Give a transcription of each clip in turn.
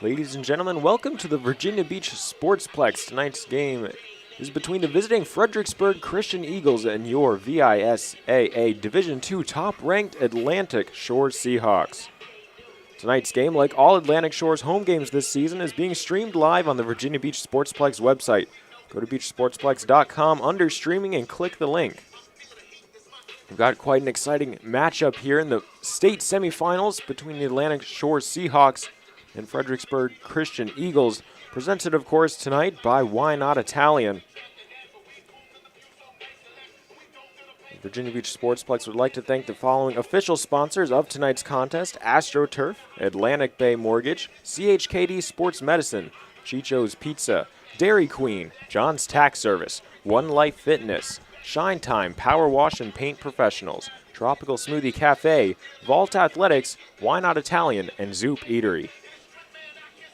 Ladies and gentlemen, welcome to the Virginia Beach Sportsplex. Tonight's game is between the visiting Fredericksburg Christian Eagles and your VISAA Division II top-ranked Atlantic Shores Seahawks. Tonight's game, like all Atlantic Shores home games this season, is being streamed live on the Virginia Beach Sportsplex website. Go to beachsportsplex.com under streaming and click the link. We've got quite an exciting matchup here in the state semifinals between the Atlantic Shores Seahawks and Fredericksburg Christian Eagles, presented, of course, tonight by YNOT Italian. Virginia Beach Sportsplex would like to thank the following official sponsors of tonight's contest: AstroTurf, Atlantic Bay Mortgage, CHKD Sports Medicine, Chicho's Pizza, Dairy Queen, John's Tax Service, One Life Fitness, Shine Time Power Wash and Paint Professionals, Tropical Smoothie Cafe, Vault Athletics, YNOT Italian, and Zoop Eatery.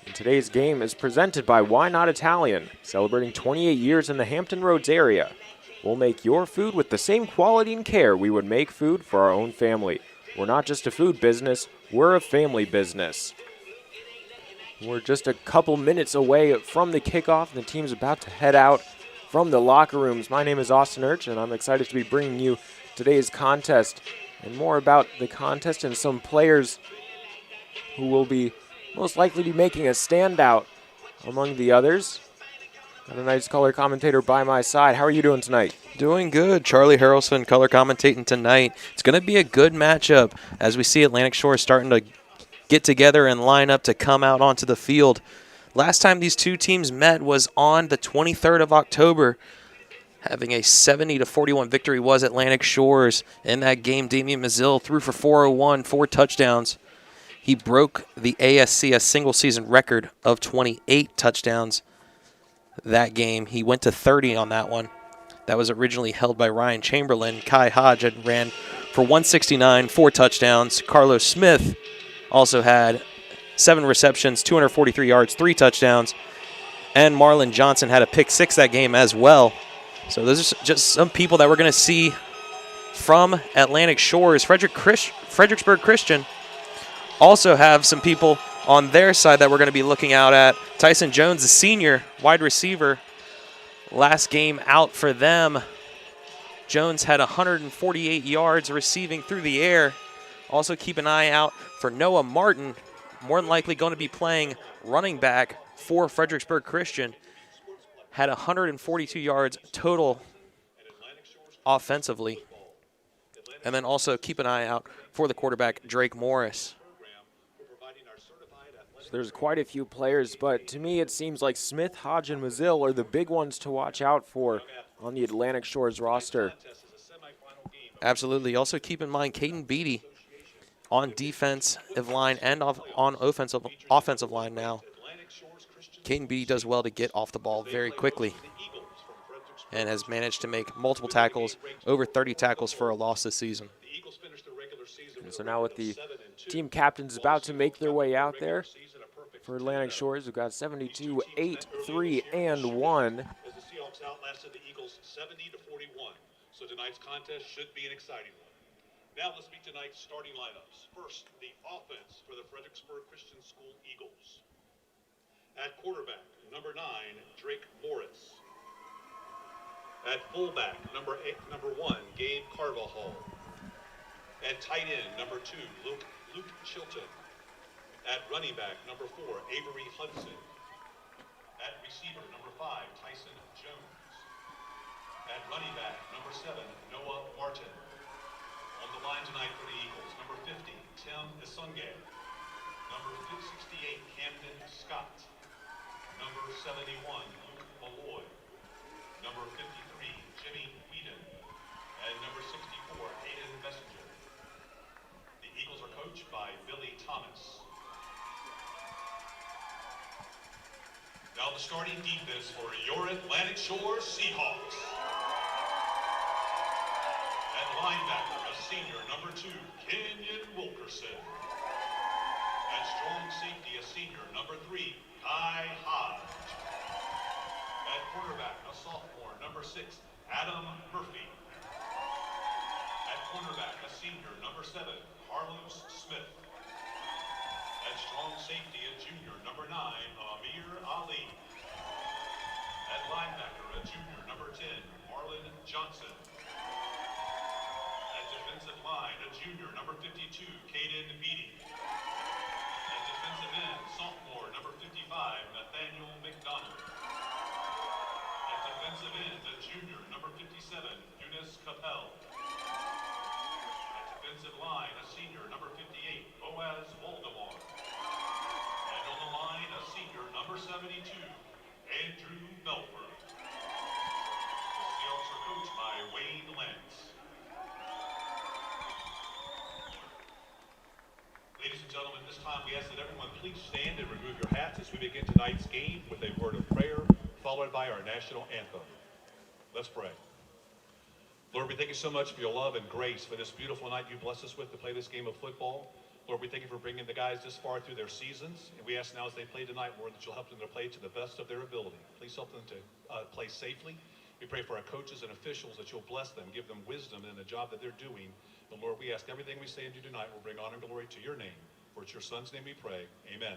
And today's game is presented by YNOT Italian, celebrating 28 years in the Hampton Roads area. We'll make your food with the same quality and care we would make food for our own family. We're not just a food business, we're a family business. We're just a couple minutes away from the kickoff, and the team's about to head out from the locker rooms. My name is Austin Urch, and I'm excited to be bringing you today's contest and more about the contest and some players who will be most likely be making a standout among the others. Got a nice color commentator by my side. How are you doing tonight? Doing good. Charlie Harrelson color commentating tonight. It's going to be a good matchup as we see Atlantic Shores starting to get together and line up to come out onto the field. Last time these two teams met was on the 23rd of October. Having a 70-41 victory was Atlantic Shores. In that game, Damian Mazzil threw for 401, 4 touchdowns. He broke the ASCS single-season record of 28 touchdowns that game. He went to 30 on that one. That was originally held by Ryan Chamberlain. Kai Hodge had ran for 169, 4 touchdowns. Carlos Smith also had 7 receptions, 243 yards, 3 touchdowns. And Marlon Johnson had a pick 6 that game as well. So those are just some people that we're going to see from Atlantic Shores. Fredericksburg Christian also have some people on their side that we're going to be looking out at. Tyson Jones, the senior wide receiver, last game out for them. Jones had 148 yards receiving through the air. Also keep an eye out for Noah Martin, more than likely going to be playing running back for Fredericksburg Christian. Had 142 yards total offensively. And then also keep an eye out for the quarterback, Drake Morris. So there's quite a few players, but to me it seems like Smith, Hodge, and Mazzil are the big ones to watch out for on the Atlantic Shores roster. Absolutely. Also keep in mind Caden Beatty on defensive line and on offensive line now. Caden Beatty does well to get off the ball very quickly and has managed to make multiple tackles, over 30 tackles for a loss this season. And so now with the team captains about to make their way out there for Atlantic Shores, we've got 72, 8, 3, and 1. The Seahawks outlasted the Eagles 70-41. So tonight's contest should be an exciting one. Now let's meet tonight's starting lineups. First, the offense for the Fredericksburg Christian School Eagles. At quarterback, number 9, Drake Morris. At fullback, number 1, Gabe Carvajal. At tight end, number 2, Luke Chilton. At running back, number 4, Avery Hudson. At receiver, number 5, Tyson Jones. At running back, number 7, Noah Martin. On the line tonight for the Eagles, number 50, Tim Isunge. Number 68, Camden Scott. Number 71, Luke Malloy. Number 53, Jimmy Whedon. And number 64, Hayden Messenger. The Eagles are coached by Billy Thomas. Now the starting defense for your Atlantic Shores Seahawks. At linebacker, a senior, number 2, Kenyon Wilkerson. At strong safety, a senior, number 3, Kai Hodge. At quarterback, a sophomore, number 6, Adam Murphy. At cornerback, a senior, number 7, Carlos Smith. At At strong safety, a junior, number 9, Amir Ali. At linebacker, a junior, number 10, Marlon Johnson. At defensive line, a junior, number 52, Caden Beatty. At defensive end, sophomore, number 55, Nathaniel McDonald. At defensive end, a junior, number 57, Eunice Capel. At defensive line, a senior, number 58, Boaz Waldemar. And on the line, a senior, number 72, Andrew Belford. The Seahawks are coached by Wayne Lentz. Ladies and gentlemen, this time we ask that everyone please stand and remove your hats as we begin tonight's game with a word of prayer, followed by our national anthem. Let's pray. Lord, we thank you so much for your love and grace for this beautiful night you blessed us with to play this game of football. Lord, we thank you for bringing the guys this far through their seasons. And we ask now as they play tonight, Lord, that you'll help them to play to the best of their ability. Please help them to play safely. We pray for our coaches and officials that you'll bless them, give them wisdom in the job that they're doing. And Lord, we ask everything we say and do tonight will bring honor and glory to your name. For it's your son's name we pray. Amen.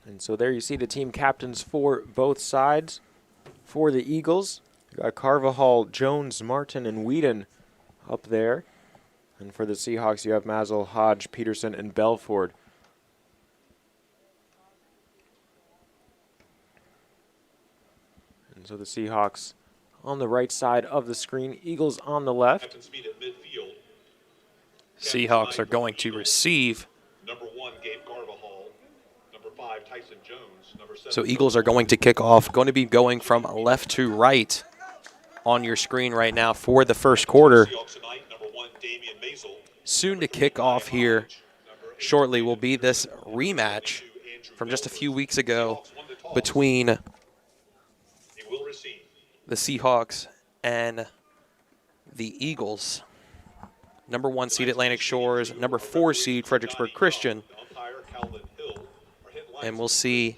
And so there you see the team captains for both sides. For the Eagles, you got Carvajal, Jones, Martin, and Whedon up there. And for the Seahawks, you have Mazel, Hodge, Peterson, and Belford. And so the Seahawks on the right side of the screen, Eagles on the left. Captain Speed at midfield. Seahawks are going to receive. Number 1, Gabe Carvajal. Number 5, Tyson Jones. Number 7. So Eagles are going to kick off, going to be going from left to right on your screen right now for the first quarter. Seahawks tonight, number 1, Damian Mazel. Soon to kick off here shortly will be this rematch from just a few weeks ago between He will receive. the Seahawks and the Eagles. Number 1 seed Atlantic Shores, number 4 seed Fredericksburg Christian. And we'll see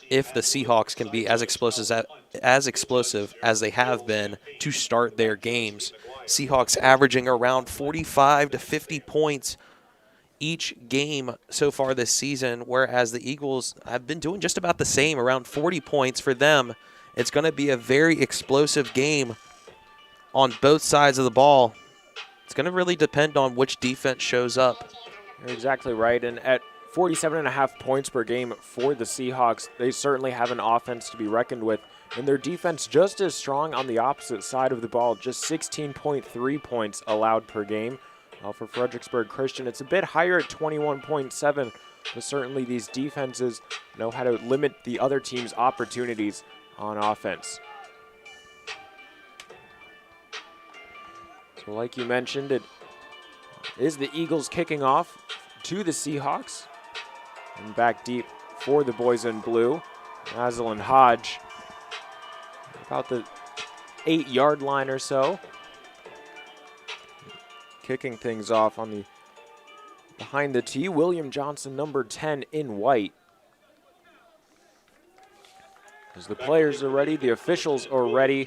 if the Seahawks can be as explosive as they have been to start their games. Seahawks averaging around 45 to 50 points each game so far this season, whereas the Eagles have been doing just about the same, around 40 points for them. It's going to be a very explosive game on both sides of the ball. It's going to really depend on which defense shows up. You're exactly right. And at 47.5 points per game for the Seahawks, they certainly have an offense to be reckoned with. And their defense just as strong on the opposite side of the ball, just 16.3 points allowed per game. For Fredericksburg Christian, it's a bit higher at 21.7, but certainly these defenses know how to limit the other team's opportunities on offense. So like you mentioned, it is the Eagles kicking off to the Seahawks. And back deep for the boys in blue, Mazel and Hodge. About the 8-yard line or so. Kicking things off on the behind the tee, William Johnson, number 10 in white. As the players are ready, the officials are ready,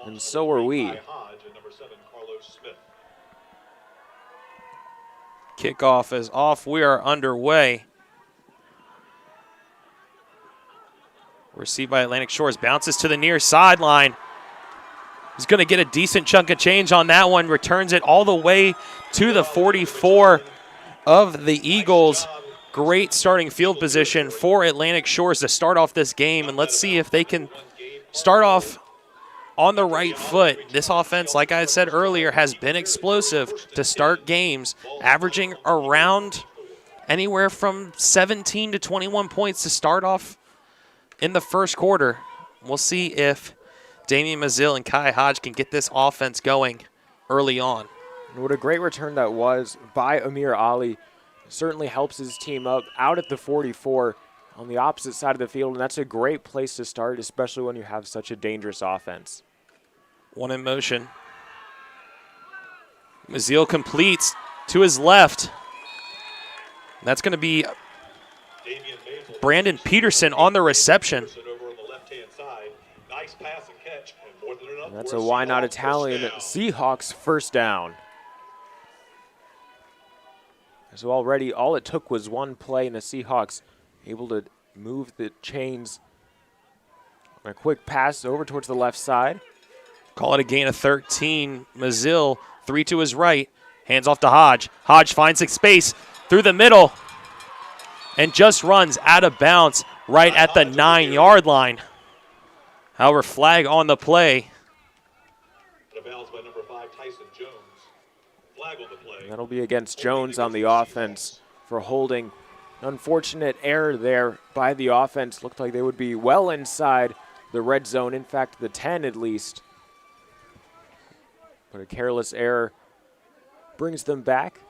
and so are we. Kickoff is off. We are underway. Received by Atlantic Shores. Bounces to the near sideline. He's going to get a decent chunk of change on that one. Returns it all the way to the 44 of the Eagles. Great starting field position for Atlantic Shores to start off this game. And let's see if they can start off on the right foot. This offense, like I said earlier, has been explosive to start games, averaging around anywhere from 17 to 21 points to start off in the first quarter. We'll see if Damian Mazzil and Kai Hodge can get this offense going early on. And what a great return that was by Amir Ali. Certainly helps his team up out at the 44 on the opposite side of the field, and that's a great place to start, especially when you have such a dangerous offense. One in motion. Mazzil completes to his left. That's going to be Brandon Peterson on the reception. And that's a YNOT Italian Seahawks first down. So already all it took was one play, and the Seahawks able to move the chains. A quick pass over towards the left side. Call it a gain of 13. Mazzil, 3 to his right. Hands off to Hodge. Hodge finds a space through the middle and just runs out of bounds right at the 9-yard line. However, flag on the play. And that'll be against Jones on the offense for holding. An unfortunate error there by the offense. Looked like they would be well inside the red zone, in fact, the 10 at least. But a careless error brings them back.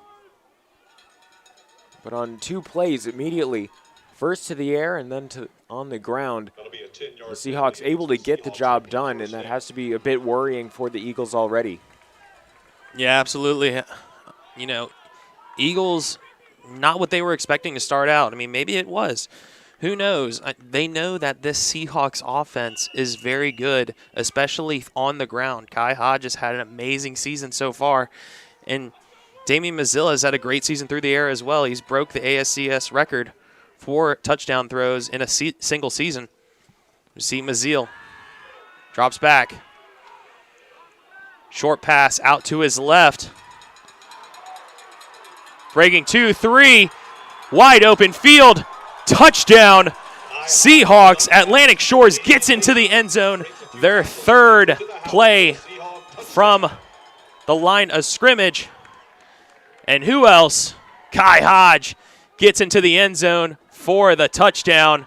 But on 2 plays immediately, first to the air and then to on the ground, the Seahawks able to get the job done, and that has to be a bit worrying for the Eagles already. Yeah, absolutely. You know, Eagles, not what they were expecting to start out. I mean, maybe it was. Who knows? They know that this Seahawks offense is very good, especially on the ground. Kai Hodge has had an amazing season so far, and Damian Mazzil has had a great season through the air as well. He's broke the ASCS record for touchdown throws in a single season. You see Mazzil drops back. Short pass out to his left. Breaking 2, 3. Wide open field. Touchdown. Seahawks. Atlantic Shores gets into the end zone. Their third play from the line of scrimmage. And who else? Kai Hodge gets into the end zone for the touchdown.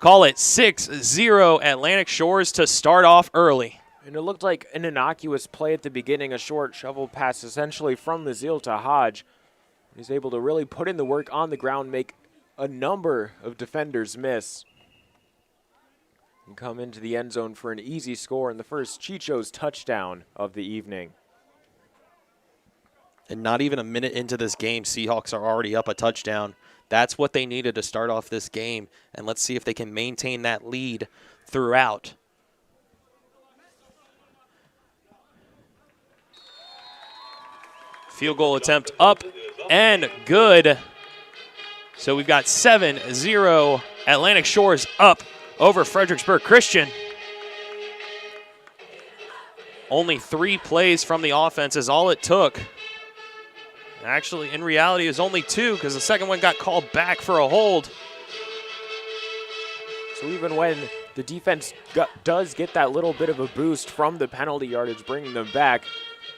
Call it 6-0 Atlantic Shores to start off early. And it looked like an innocuous play at the beginning, a short shovel pass essentially from Mazzil to Hodge. He's able to really put in the work on the ground, make a number of defenders miss, and come into the end zone for an easy score in the first Chicho's touchdown of the evening. And not even a minute into this game, Seahawks are already up a touchdown. That's what they needed to start off this game. And let's see if they can maintain that lead throughout. Field goal attempt up and good. So we've got 7-0 Atlantic Shores up over Fredericksburg Christian. Only 3 plays from the offense is all it took. Actually, in reality, it was only 2 because the second one got called back for a hold. So even when the defense does get that little bit of a boost from the penalty yardage, bringing them back,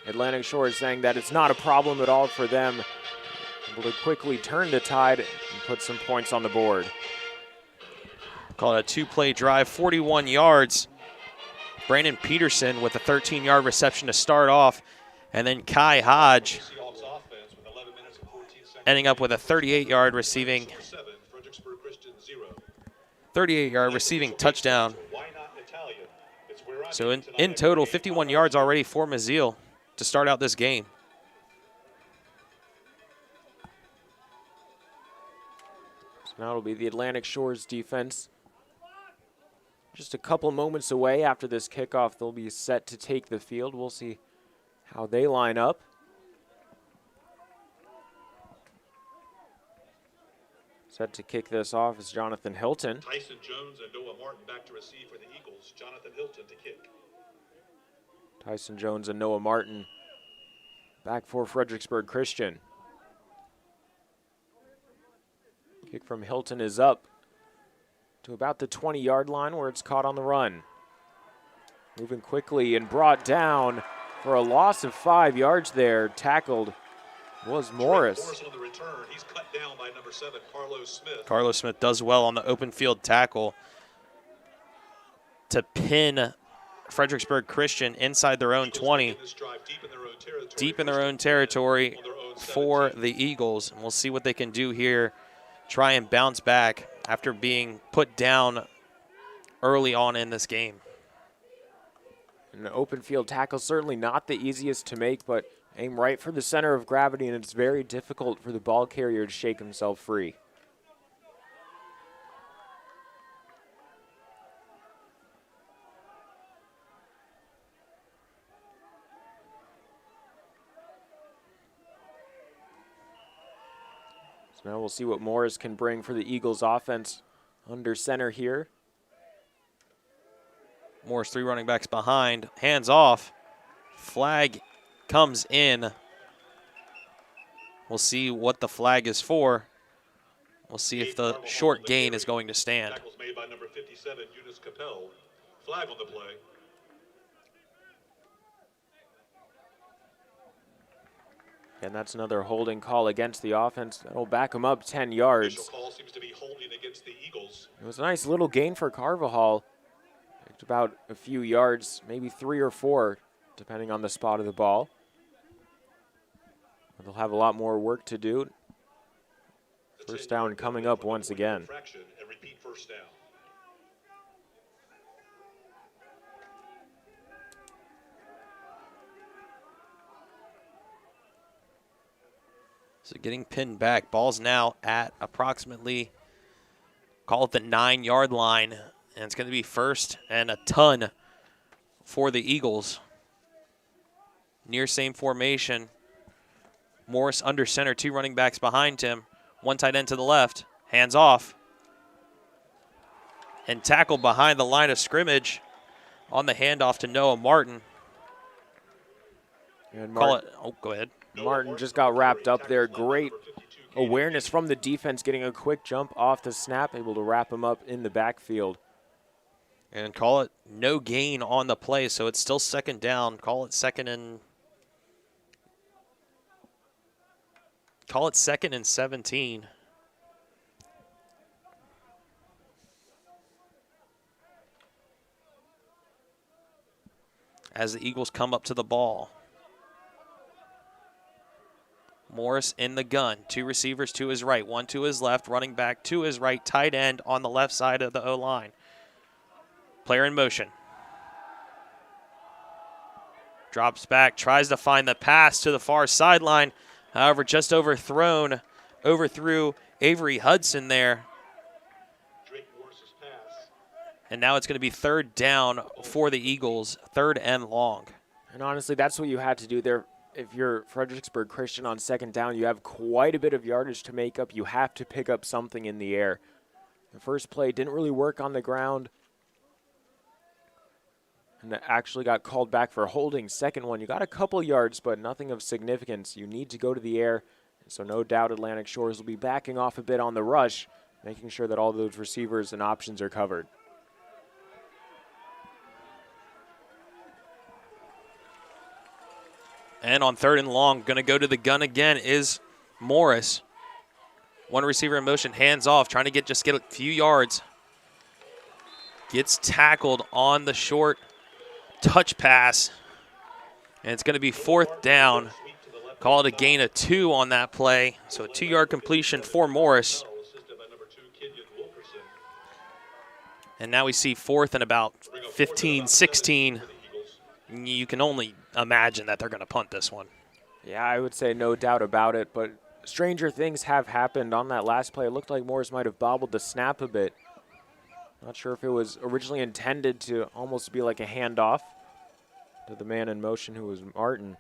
Atlantic Shores saying that it's not a problem at all for them. Able to quickly turn the tide and put some points on the board. Call it a 2-play drive, 41 yards. Brandon Peterson with a 13-yard reception to start off. And then Kai Hodge ending up with a 38-yard receiving touchdown So in total, 51 yards already for Maziel to start out this game. So now it'll be the Atlantic Shores defense. Just a couple moments away after this kickoff, they'll be set to take the field. We'll see how they line up. Set to kick this off is Jonathan Hilton. Tyson Jones and Noah Martin back to receive for the Eagles. Jonathan Hilton to kick. Tyson Jones and Noah Martin back for Fredericksburg Christian. Kick from Hilton is up to about the 20-yard line where it's caught on the run. Moving quickly and brought down for a loss of 5 yards there. Tackled was Morris. On the return. He's cut down by number 7, Carlos Smith. Carlos Smith does well on the open field tackle to pin Fredericksburg Christian inside their own 20, deep in their own territory for the Eagles. And we'll see what they can do here, try and bounce back after being put down early on in this game. An open field tackle, certainly not the easiest to make, but aim right for the center of gravity, and it's very difficult for the ball carrier to shake himself free. So now we'll see what Morris can bring for the Eagles offense under center here. Morris, 3 running backs behind, hands off, flag comes in. We'll see what the flag is for. We'll see if the short gain is going to stand. Tackles made by number 57, Eunice Capel. Flag on the play. And that's another holding call against the offense. That'll back him up 10 yards. Official call seems to be holding against the Eagles. It was a nice little gain for Carvajal. Picked about a few yards, maybe 3 or 4, depending on the spot of the ball. They'll have a lot more work to do. First down coming up once again. And repeat first down. So getting pinned back. Ball's now at approximately, call it the 9-yard line. And it's going to be first and a ton for the Eagles. Near same formation. Morris under center, 2 running backs behind him. 1 tight end to the left. Hands off. And tackled behind the line of scrimmage on the handoff to Noah Martin. And Call it. Oh, go ahead. Martin just got wrapped up there. Great awareness from the defense, getting a quick jump off the snap, able to wrap him up in the backfield. And call it no gain on the play, so it's still second down. Call it second and 17. As the Eagles come up to the ball. Morris in the gun. 2 receivers to his right, 1 to his left, running back to his right, tight end on the left side of the O-line. Player in motion. Drops back, tries to find the pass to the far sideline. However, just overthrown, overthrew Avery Hudson there. And now it's going to be third down for the Eagles, 3rd and long. And honestly, that's what you had to do there. If you're Fredericksburg Christian on second down, you have quite a bit of yardage to make up. You have to pick up something in the air. The first play didn't really work on the ground. And that actually got called back for holding. Second one, you got a couple yards, but nothing of significance. You need to go to the air. And so no doubt Atlantic Shores will be backing off a bit on the rush, making sure that all those receivers and options are covered. And on 3rd and long, going to go to the gun again is Morris. 1 receiver in motion, hands off, trying to get a few yards. Gets tackled on the short touch pass. And it's going to be 4th down. Call it a gain of 2 on that play. So a 2-yard completion for Morris. And now we see 4th and about 15, 16, you can only imagine that they're going to punt this one. Yeah, I would say no doubt about it, but stranger things have happened on that last play. It looked like Morris might have bobbled the snap a bit. Not sure if it was originally intended to almost be like a handoff to the man in motion, who was Martin.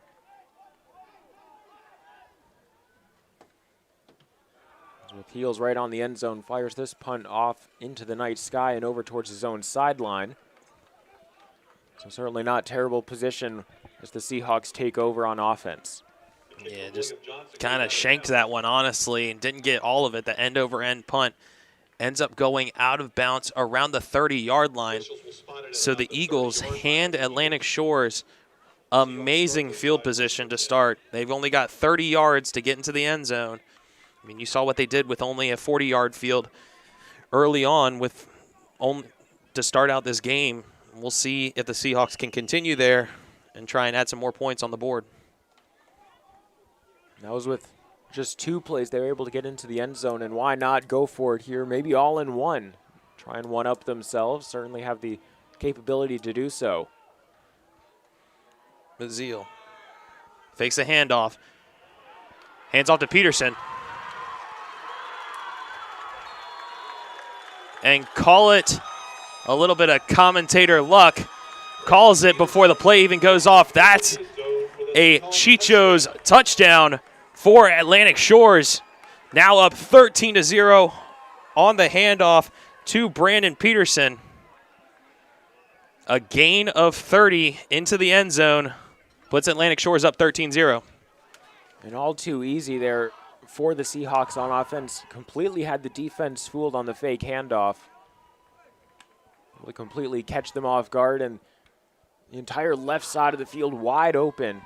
With heels right on the end zone, fires this punt off into the night sky and over towards his own sideline. So certainly not terrible position as the Seahawks take over on offense. Yeah, just kind of shanked that one, honestly, and didn't get all of it. The end-over-end punt ends up going out of bounds around the 30-yard line. So the Eagles hand Atlantic Shores amazing field position to start. They've only got 30 yards to get into the end zone. I mean, you saw what they did with only a 40-yard field early on to start out this game. We'll see if the Seahawks can continue there and try and add some more points on the board. That was with just 2 plays. They were able to get into the end zone, and why not go for it here? Maybe all in one. Try and one-up themselves. Certainly have the capability to do so. Bazile fakes a handoff. Hands off to Peterson. And call it a little bit of commentator luck. Calls it before the play even goes off. That's a Chicho's touchdown for Atlantic Shores. Now up 13-0 on the handoff to Brandon Peterson. A gain of 30 into the end zone puts Atlantic Shores up 13-0. And all too easy there for the Seahawks on offense. Completely had the defense fooled on the fake handoff. Able to completely catch them off guard, and the entire left side of the field wide open.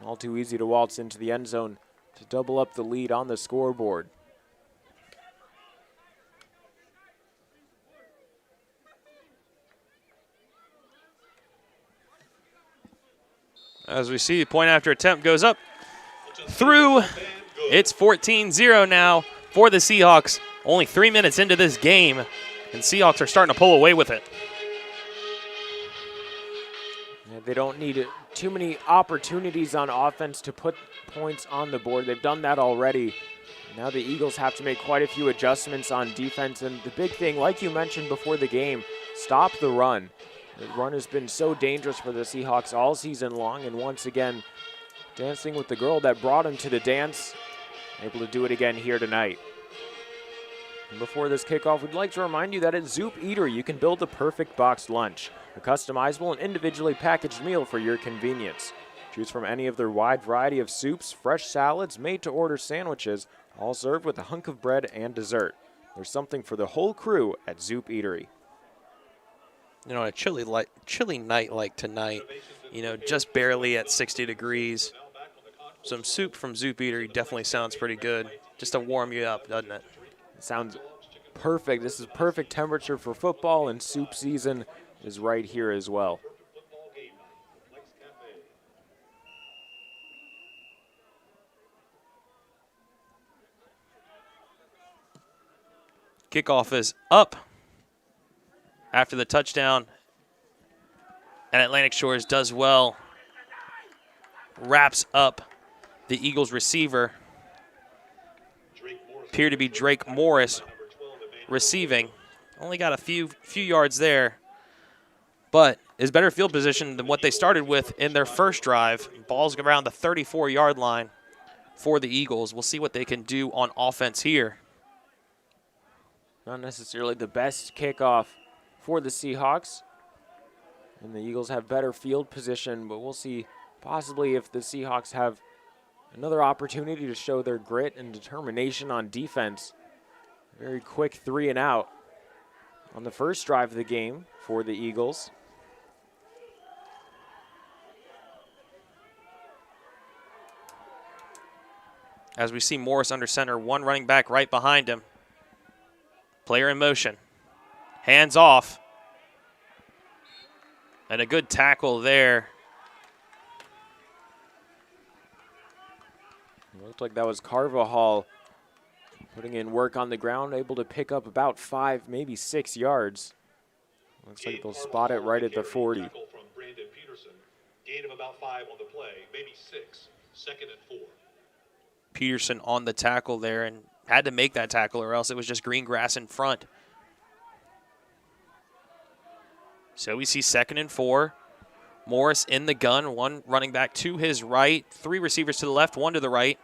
All too easy to waltz into the end zone to double up the lead on the scoreboard. As we see, point after attempt goes up through. It's 14-0 now for the Seahawks. Only 3 minutes into this game, and Seahawks are starting to pull away with it. Yeah, they don't need too many opportunities on offense to put points on the board. They've done that already. Now the Eagles have to make quite a few adjustments on defense, and the big thing, like you mentioned before the game, stop the run. The run has been so dangerous for the Seahawks all season long, and once again, dancing with the girl that brought him to the dance, able to do it again here tonight. And before this kickoff, we'd like to remind you that at Zoop Eatery, you can build the perfect boxed lunch, a customizable and individually packaged meal for your convenience. Choose from any of their wide variety of soups, fresh salads, made-to-order sandwiches, all served with a hunk of bread and dessert. There's something for the whole crew at Zoop Eatery. You know, a chilly night like tonight, you know, just barely at 60 degrees. Some soup from Zoop Eatery definitely sounds pretty good, just to warm you up, doesn't it? It sounds perfect. This is perfect temperature for football, and soup season is right here as well. Kickoff is up after the touchdown, and Atlantic Shores does well. Wraps up the Eagles receiver. Appear to be Drake Morris receiving. Only got a few yards there, but is better field position than what they started with in their first drive. Ball's around the 34-yard line for the Eagles. We'll see what they can do on offense here. Not necessarily the best kickoff for the Seahawks. And the Eagles have better field position, but we'll see possibly if the Seahawks have another opportunity to show their grit and determination on defense. Very quick 3 and out on the first drive of the game for the Eagles. As we see Morris under center, one running back right behind him. Player in motion. Hands off. And a good tackle there. It looked like that was Carvajal putting in work on the ground, able to pick up about 5, maybe 6 yards. Looks like they'll spot it right at the 40. Tackle from Brandon Peterson. Gain of about 5 on the play, maybe 6. 2nd and 4. Peterson on the tackle there and had to make that tackle or else it was just green grass in front. So we see 2nd and 4. Morris in the gun, 1 running back to his right, 3 receivers to the left, 1 to the right.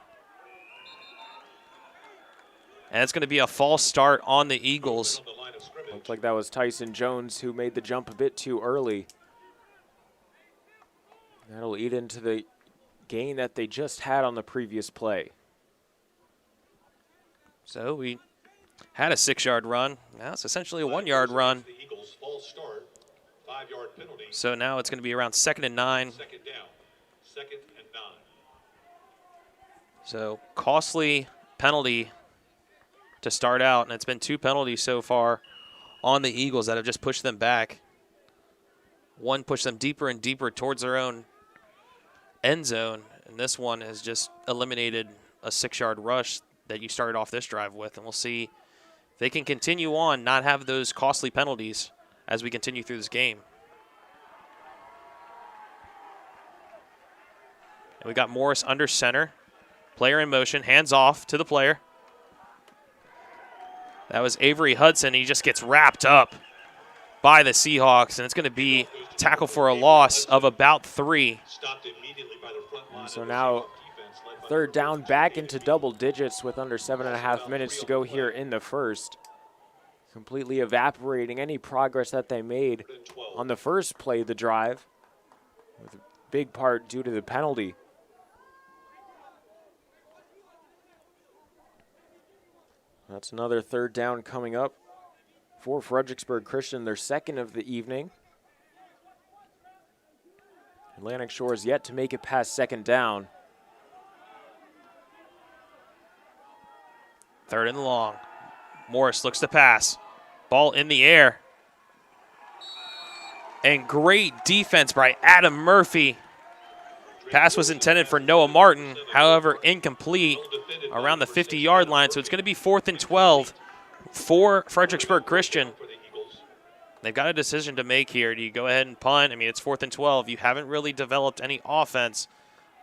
And it's going to be a false start on the Eagles. Looks like that was Tyson Jones who made the jump a bit too early. That'll eat into the gain that they just had on the previous play. So we had a 6-yard run. Now it's essentially a 1-yard run. The Eagles false start, 5-yard penalty. So now it's going to be around 2nd and 9. 2nd down. 2nd and 9. So costly penalty to start out, and it's been 2 penalties so far on the Eagles that have just pushed them back. One pushed them deeper and deeper towards their own end zone, and this one has just eliminated a 6-yard rush that you started off this drive with, and we'll see if they can continue on, not have those costly penalties as we continue through this game. And we got Morris under center, player in motion, hands off to the player. That was Avery Hudson. He just gets wrapped up by the Seahawks, and it's going to be tackle for a loss of about 3. And so now 3rd down, back into double digits with under 7.5 minutes to go here in the first. Completely evaporating any progress that they made on the first play of the drive, with a big part due to the penalty. That's another 3rd down coming up for Fredericksburg Christian, their 2nd of the evening. Atlantic Shores yet to make it past 2nd down. 3rd and long. Morris looks to pass. Ball in the air. And great defense by Adam Murphy. Pass was intended for Noah Martin, however, incomplete around the 50-yard line. So it's going to be 4th and 12 for Fredericksburg Christian. They've got a decision to make here. Do you go ahead and punt? I mean, it's 4th and 12. You haven't really developed any offense.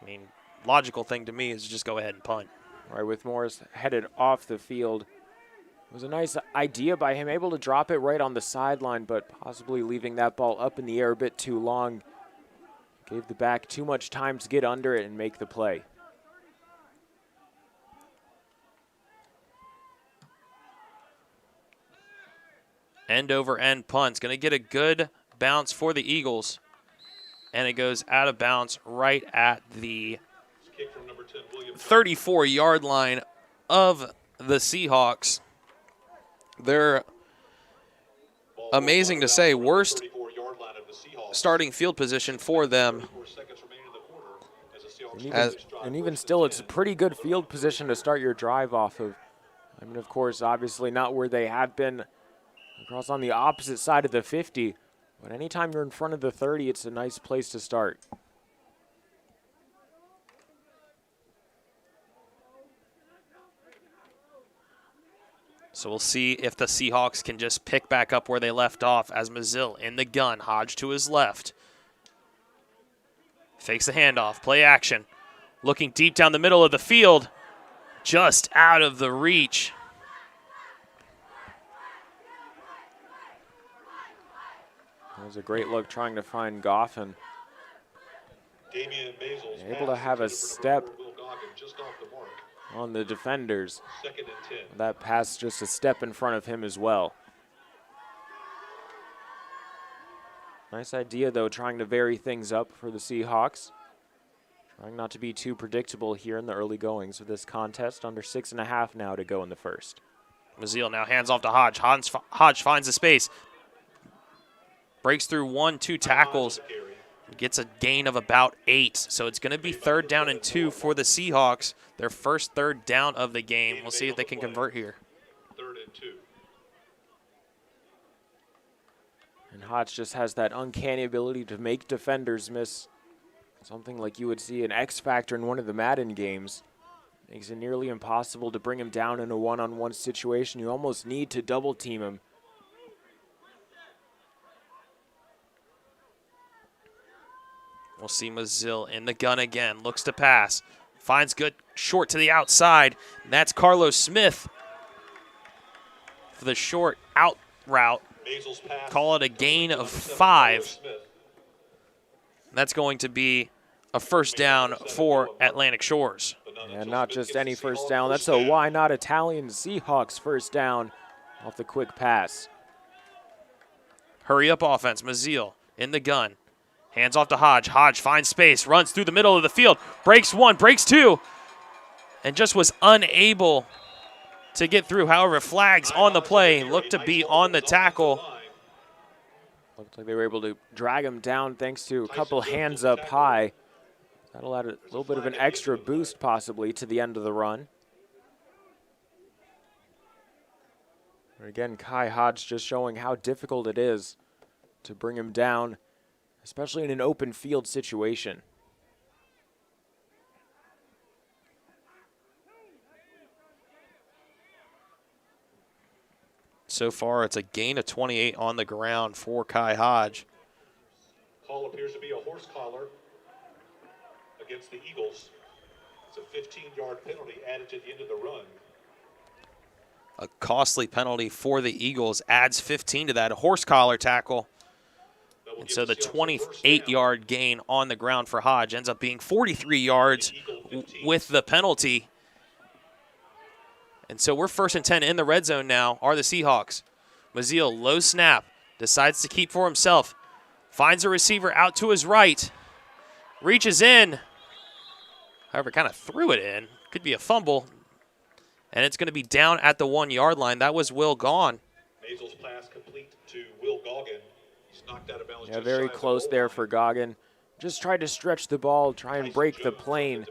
I mean, logical thing to me is just go ahead and punt. All right, with Morris headed off the field. It was a nice idea by him, able to drop it right on the sideline, but possibly leaving that ball up in the air a bit too long. Gave the back too much time to get under it and make the play. End over end punt's going to get a good bounce for the Eagles. And it goes out of bounds right at the 34-yard line of the Seahawks. They're amazing to say, worst starting field position for them. And even still, it's a pretty good field position to start your drive off of. I mean, of course, obviously not where they have been across on the opposite side of the 50, but anytime you're in front of the 30, it's a nice place to start. So we'll see if the Seahawks can just pick back up where they left off as Mazil in the gun. Hodge to his left. Fakes the handoff. Play action. Looking deep down the middle of the field. Just out of the reach. That was a great look trying to find Goffin. Able to have a step on the defenders. 2nd and 10. That pass just a step in front of him as well. Nice idea, though, trying to vary things up for the Seahawks. Trying not to be too predictable here in the early goings of this contest. Under 6.5 now to go in the first. Mazil now hands off to Hodge. Hodge finds the space. Breaks through 1-2 tackles. Gets a gain of about 8. So it's going to be 3rd down and 2 for the Seahawks. Their first 3rd down of the game. We'll see if they can convert here. 3rd and 2. And Hodge just has that uncanny ability to make defenders miss. Something like you would see an X factor in one of the Madden games. Makes it nearly impossible to bring him down in a one-on-one situation. You almost need to double team him. We'll see Mazil in the gun again. Looks to pass. Finds good short to the outside. And that's Carlos Smith for the short out route. Call it a gain of 5. That's going to be a first down for Atlantic Shores. And not just any first down. That's a YNOT Italian Seahawks first down off the quick pass. Hurry up offense. Mazil in the gun. Hands off to Hodge. Hodge finds space, runs through the middle of the field, breaks 1, breaks 2, and just was unable to get through. However, flags on the play look to be on the tackle. Looked like they were able to drag him down thanks to a couple hands up high. That'll add a little bit of an extra boost possibly to the end of the run. But again, Kai Hodge just showing how difficult it is to bring him down, especially in an open field situation. So far, it's a gain of 28 on the ground for Kai Hodge. Call appears to be a horse collar against the Eagles. It's a 15-yard penalty added to the end of the run. A costly penalty for the Eagles adds 15 to that. A horse collar tackle. And so the 28-yard gain on the ground for Hodge ends up being 43 yards with the penalty. And so we're 1st and 10 in the red zone now, are the Seahawks. Mazil, low snap, decides to keep for himself. Finds a receiver out to his right. Reaches in. However, kind of threw it in. Could be a fumble. And it's going to be down at the 1-yard line. That was Will Gaughan. Mazel's pass complete to Will Gaughan. He's knocked out of bounds. Yeah, very close there for Gaughan. Just tried to stretch the ball, try and break the plane.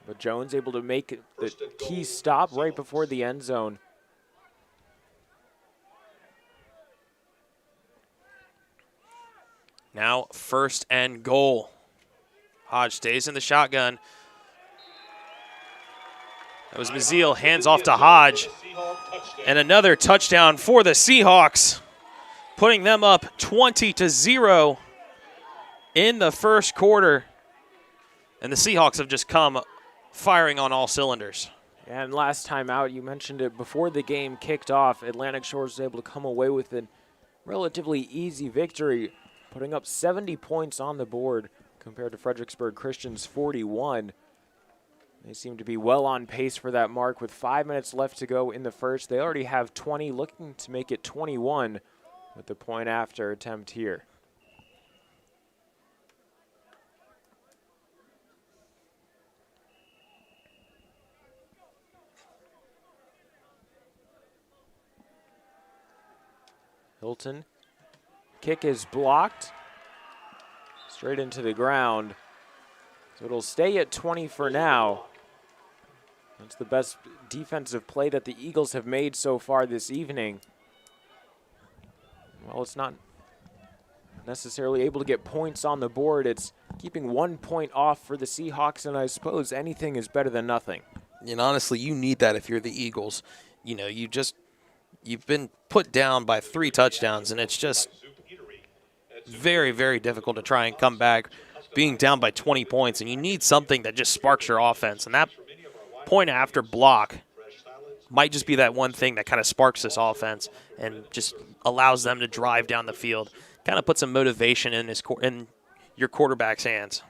But Jones able to make the key stop right before the end zone. Now 1st and goal. Hodge stays in the shotgun. That was Mazil, hands off to Hodge. And another touchdown for the Seahawks, putting them up 20-0 in the first quarter. And the Seahawks have just come firing on all cylinders. And last time out, you mentioned it before the game kicked off, Atlantic Shores was able to come away with a relatively easy victory, putting up 70 points on the board compared to Fredericksburg Christian's 41. They seem to be well on pace for that mark with 5 minutes left to go in the first. They already have 20, looking to make it 21 with the point after attempt here. Hilton, kick is blocked, straight into the ground. So it'll stay at 20 for now. That's the best defensive play that the Eagles have made so far this evening. Well, it's not necessarily able to get points on the board. It's keeping 1 point off for the Seahawks, and I suppose anything is better than nothing. And honestly, you need that if you're the Eagles. You know, you've been put down by 3 touchdowns, and it's just very, very difficult to try and come back being down by 20 points, and you need something that just sparks your offense. And that point after block might just be that one thing that kind of sparks this offense and just allows them to drive down the field, kind of put some motivation in your quarterback's hands.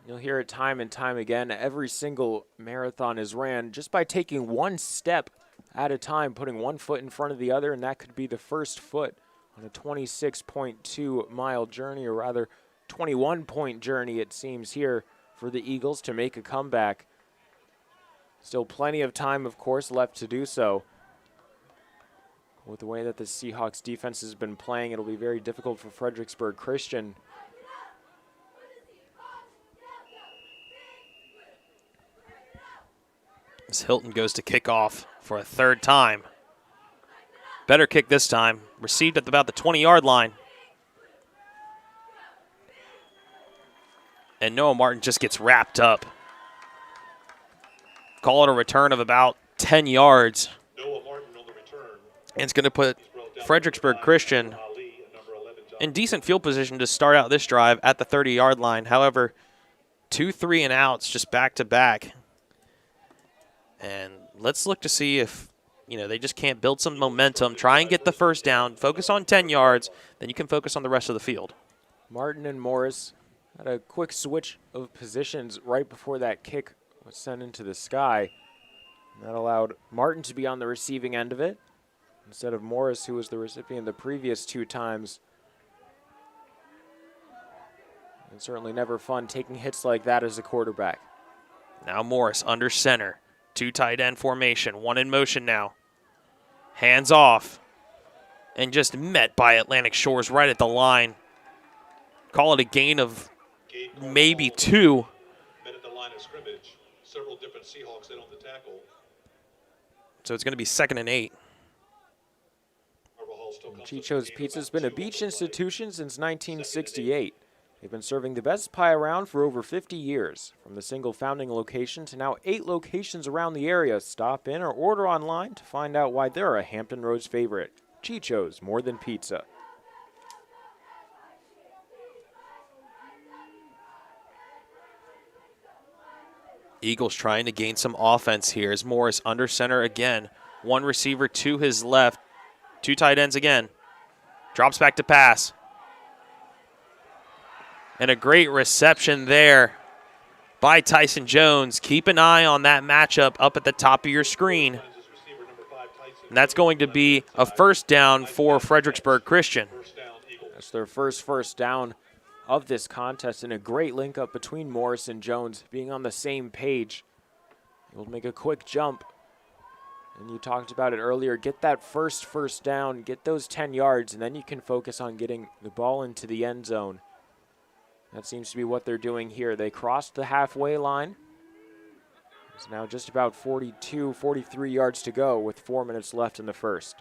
You'll hear it time and time again. Every single marathon is ran just by taking one step at a time, putting one foot in front of the other, and that could be the first foot on a 26.2-mile journey, or rather 21-point journey, it seems, here for the Eagles to make a comeback. Still plenty of time, of course, left to do so. With the way that the Seahawks defense has been playing, it'll be very difficult for Fredericksburg Christian. As Hilton goes to kick off for a 3rd time. Better kick this time. Received at about the 20-yard line. And Noah Martin just gets wrapped up. Call it a return of about 10 yards. Noah Martin on the return. And it's going to put Fredericksburg Christian in decent field position to start out this drive at the 30-yard line. However, 2 3-and-outs just back to back. And let's look to see if, they just can't build some momentum, try and get the first down, focus on 10 yards, then you can focus on the rest of the field. Martin and Morris had a quick switch of positions right before that kick was sent into the sky. And that allowed Martin to be on the receiving end of it instead of Morris, who was the recipient the previous 2 times. And certainly never fun taking hits like that as a quarterback. Now Morris under center. 2 tight end formation. 1 in motion now. Hands off. And just met by Atlantic Shores right at the line. Call it a gain of maybe 2. Met at the line of scrimmage. Several different Seahawks in on the tackle. So it's going to be 2nd and 8. Chicho's Pizza's been a beach institution since 1968. They've been serving the best pie around for over 50 years. From the single founding location to now 8 locations around the area. Stop in or order online to find out why they're a Hampton Roads favorite. Chicho's, more than pizza. Eagles trying to gain some offense here as Morris under center again. 1 receiver to his left. 2 tight ends again. Drops back to pass. And a great reception there by Tyson Jones. Keep an eye on that matchup up at the top of your screen. And that's going to be a first down for Fredericksburg Christian. That's their first down of this contest, and a great link up between Morris and Jones being on the same page. Able to make a quick jump. And you talked about it earlier. Get that first down, get those 10 yards, and then you can focus on getting the ball into the end zone. That seems to be what they're doing here. They crossed the halfway line. It's now just about 42, 43 yards to go with 4 minutes left in the first.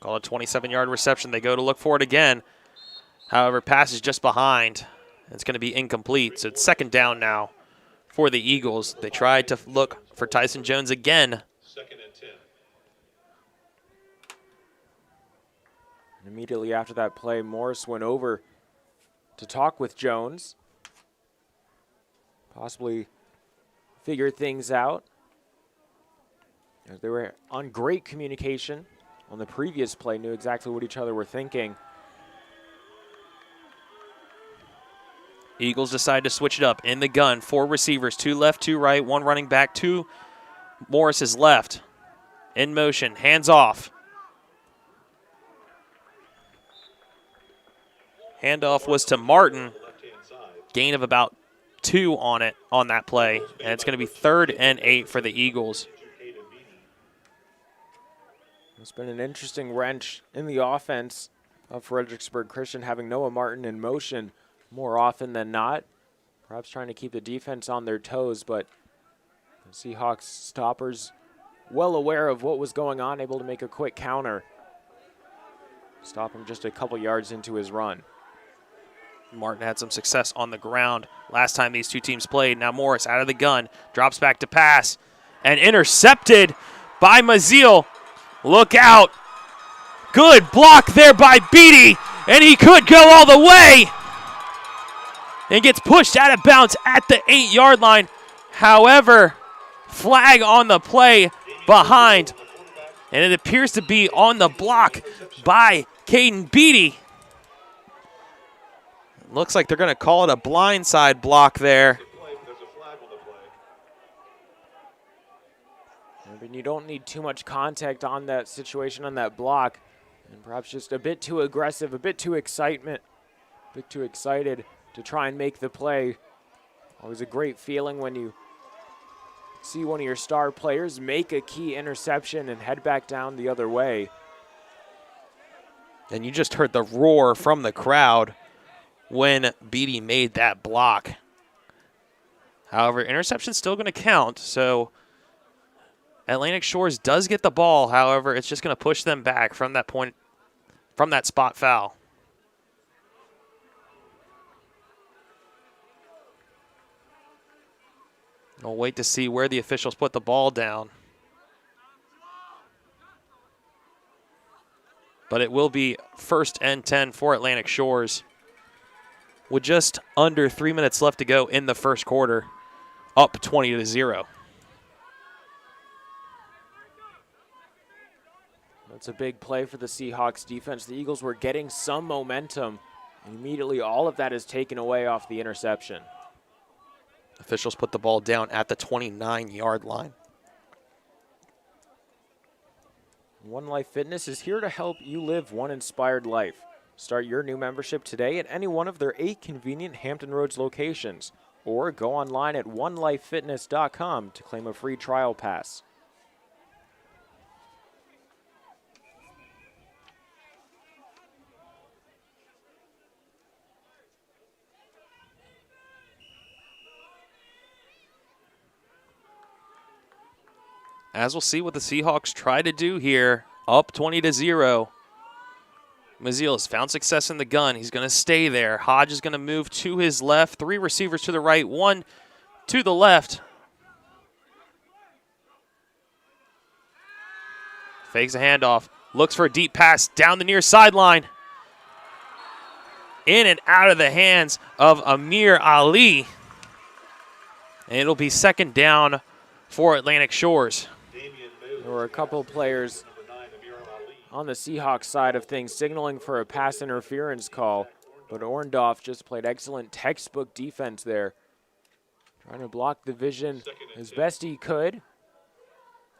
Call it 27-yard reception. They go to look for it again. However, pass is just behind. It's going to be incomplete, so it's 2nd down now for the Eagles. They tried to look for Tyson Jones again. 2nd and 10. And immediately after that play, Morris went over to talk with Jones. Possibly figure things out. As they were on great communication on the previous play, knew exactly what each other were thinking. Eagles decide to switch it up in the gun. 4 receivers, 2 left, 2 right, 1 running back, 2 Morris's left. In motion, hands off. Handoff was to Martin. Gain of about 2 on it on that play. And it's going to be 3rd and 8 for the Eagles. It's been an interesting wrench in the offense of Fredericksburg Christian, having Noah Martin in motion more often than not. Perhaps trying to keep the defense on their toes, but the Seahawks stoppers well aware of what was going on, able to make a quick counter. Stop him just a couple yards into his run. Martin had some success on the ground last time these 2 teams played. Now Morris out of the gun, drops back to pass, and intercepted by Maziel. Look out. Good block there by Beatty, and he could go all the way. And gets pushed out of bounds at the 8-yard line. However, flag on the play behind. And it appears to be on the block by Caden Beatty. Looks like they're going to call it a blindside block there. I mean, you don't need too much contact on that situation, on that block. And perhaps just a bit too aggressive, a bit too excited to try and make the play. Always a great feeling when you see one of your star players make a key interception and head back down the other way. And you just heard the roar from the crowd when Beatty made that block. However, interception's still going to count, so Atlantic Shores does get the ball. However, it's just going to push them back from that point, from that spot foul. We'll wait to see where the officials put the ball down. but it will be 1st and 10 for Atlantic Shores. With just under 3 minutes left to go in the first quarter, up 20-0. That's a big play for the Seahawks defense. The Eagles were getting some momentum. Immediately, all of that is taken away off the interception. Officials put the ball down at the 29-yard line. One Life Fitness is here to help you live one inspired life. Start your new membership today at any one of their 8 convenient Hampton Roads locations, or go online at onelifefitness.com to claim a free trial pass. As we'll see what the Seahawks try to do here, up 20-0. Maziel has found success in the gun. He's going to stay there. Hodge is going to move to his left. 3 receivers to the right, 1 to the left. Fakes a handoff. Looks for a deep pass down the near sideline. In and out of the hands of Amir Ali. And it'll be 2nd down for Atlantic Shores. There were a couple players on the Seahawks side of things signaling for a pass interference call, but Orndorff just played excellent textbook defense there, trying to block the vision as best he could.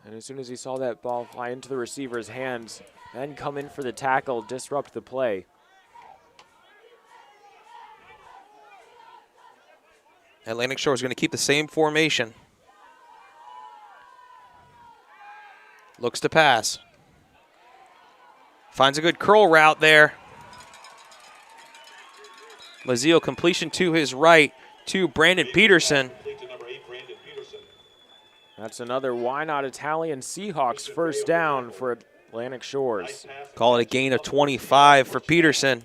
And as soon as he saw that ball fly into the receiver's hands, then come in for the tackle, disrupt the play. Atlantic Shores is going to keep the same formation. Looks to pass. Finds a good curl route there. Maziel completion to his right to Brandon Peterson. That's another YNOT Italian Seahawks 1st down for Atlantic Shores. Call it a gain of 25 for Peterson.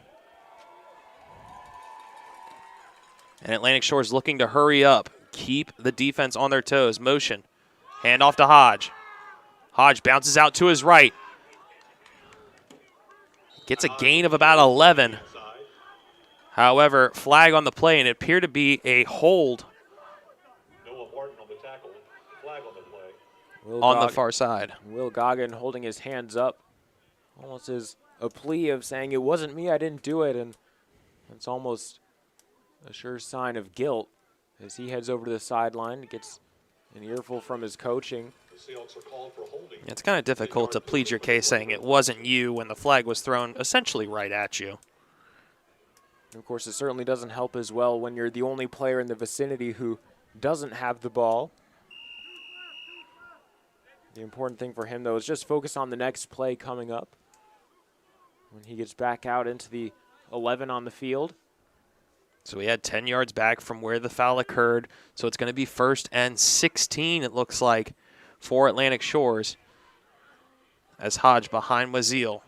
And Atlantic Shores looking to hurry up, keep the defense on their toes. Motion, hand off to Hodge. Hodge bounces out to his right. Gets a gain of about 11. However, flag on the play, and it appeared to be a hold on the far side. Will Goggin holding his hands up, almost as a plea of saying, it wasn't me, I didn't do it, and it's almost a sure sign of guilt as he heads over to the sideline, gets an earful from his coaching. It's kind of difficult to plead your case saying it wasn't you when the flag was thrown essentially right at you. And of course, it certainly doesn't help as well when you're the only player in the vicinity who doesn't have the ball. The important thing for him, though, is just focus on the next play coming up when he gets back out into the 11 on the field. So we had 10 yards back from where the foul occurred. So it's going to be 1st and 16, it looks like, for Atlantic Shores. As Hodge behind Maziel.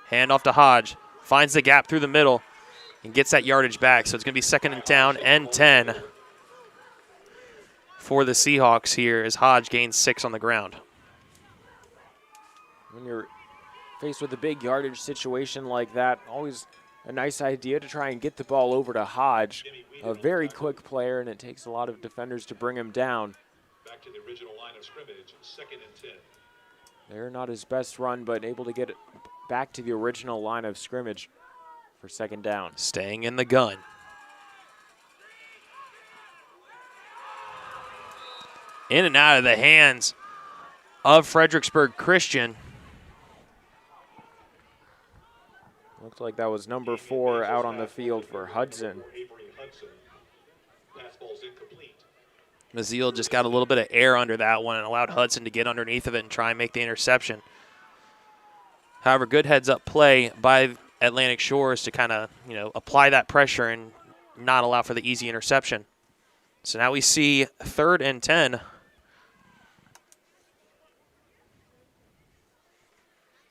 Hand off to Hodge. Finds the gap through the middle and gets that yardage back. So it's going to be 2nd and down and 10 for the Seahawks here as Hodge gains 6 on the ground. When you're faced with a big yardage situation like that, always a nice idea to try and get the ball over to Hodge. A very quick player, and it takes a lot of defenders to bring him down. Back to the original line of scrimmage, 2nd and 10. They're not his best run, but able to get it back to the original line of scrimmage for 2nd down. Staying in the gun. In and out of the hands of Fredericksburg Christian. Looks like that was number 4 out on the field for Hudson. Maziel just got a little bit of air under that one and allowed Hudson to get underneath of it and try and make the interception. However, good heads-up play by Atlantic Shores to kind of, apply that pressure and not allow for the easy interception. So now we see 3rd and 10.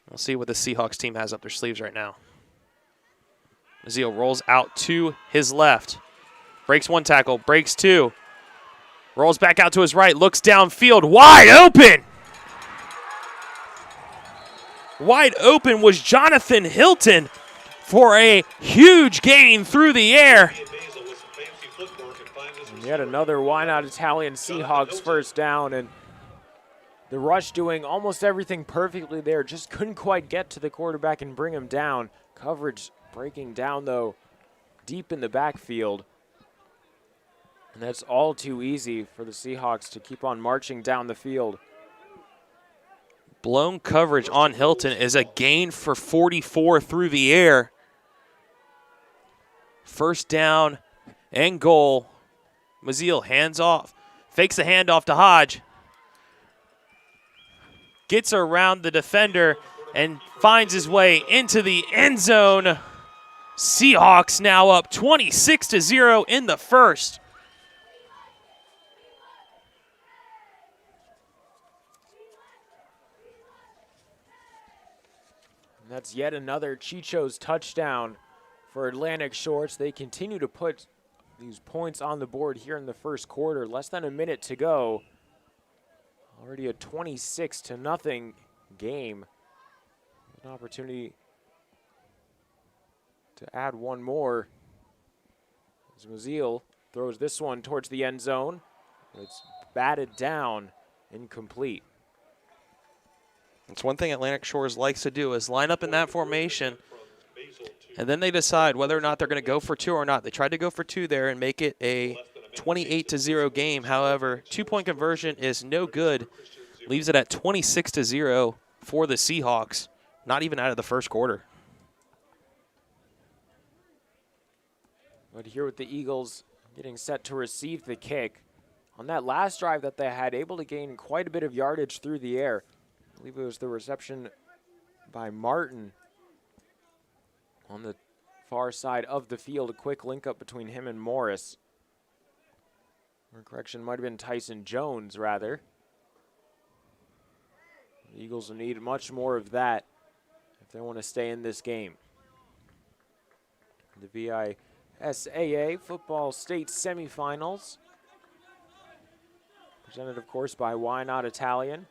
We'll see what the Seahawks team has up their sleeves right now. Maziel rolls out to his left. Breaks 1 tackle, breaks 2. Rolls back out to his right, looks downfield, wide open. Wide open was Jonathan Hilton for a huge gain through the air. And yet another YNOT Italian Seahawks first down, and the rush doing almost everything perfectly there. Just couldn't quite get to the quarterback and bring him down. Coverage breaking down, though, deep in the backfield. And that's all too easy for the Seahawks to keep on marching down the field. Blown coverage on Hilton is a gain for 44 through the air. First down and goal. Maziel hands off, fakes the handoff to Hodge. Gets around the defender and finds his way into the end zone. Seahawks now up 26-0 in the first. And that's yet another Chicho's touchdown for Atlantic Shores. They continue to put these points on the board here in the first quarter. Less than a minute to go. Already a 26-0 game. An opportunity to add one more. As Maziel throws this one towards the end zone. It's batted down, incomplete. It's one thing Atlantic Shores likes to do is line up in that formation, and then they decide whether or not they're going to go for two or not. They tried to go for two there and make it a 28-0 game. However, two-point conversion is no good. Leaves it at 26-0 for the Seahawks, not even out of the first quarter. But here with the Eagles getting set to receive the kick. On that last drive that they had, able to gain quite a bit of yardage through the air. I believe it was the reception by Martin on the far side of the field. A quick link up between him and Morris. Or correction, might have been Tyson Jones, rather. The Eagles will need much more of that if they want to stay in this game. The VISAA Football State Semifinals. Presented, of course, by YNOT Italian.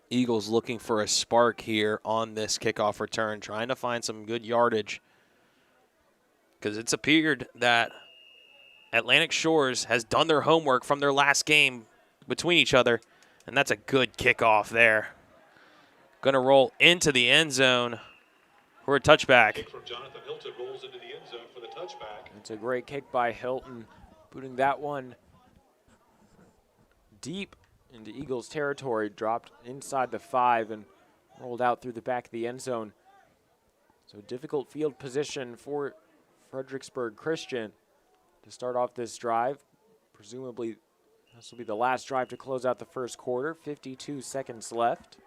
Eagles looking for a spark here on this kickoff return, trying to find some good yardage. Because it's appeared that Atlantic Shores has done their homework from their last game between each other, and that's a good kickoff there. Going to roll into the end zone for a touchback. From Jonathan Hilton rolls into the end zone for the touchback. It's a great kick by Hilton, putting that one deep into Eagles territory, dropped inside the 5 and rolled out through the back of the end zone. So difficult field position for Fredericksburg Christian to start off this drive. Presumably this will be the last drive to close out the first quarter. 52 seconds left.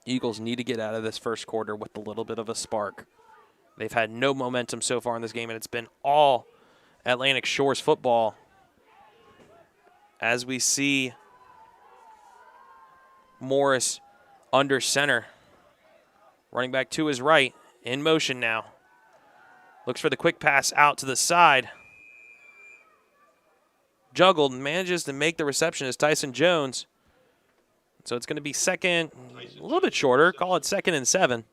Eagles need to get out of this first quarter with a little bit of a spark. They've had no momentum so far in this game, and it's been all Atlantic Shores football. As we see Morris under center. Running back to his right, in motion now. Looks for the quick pass out to the side. Juggled, manages to make the reception as Tyson Jones. So it's going to be second, a little bit shorter, call it 2nd and 7.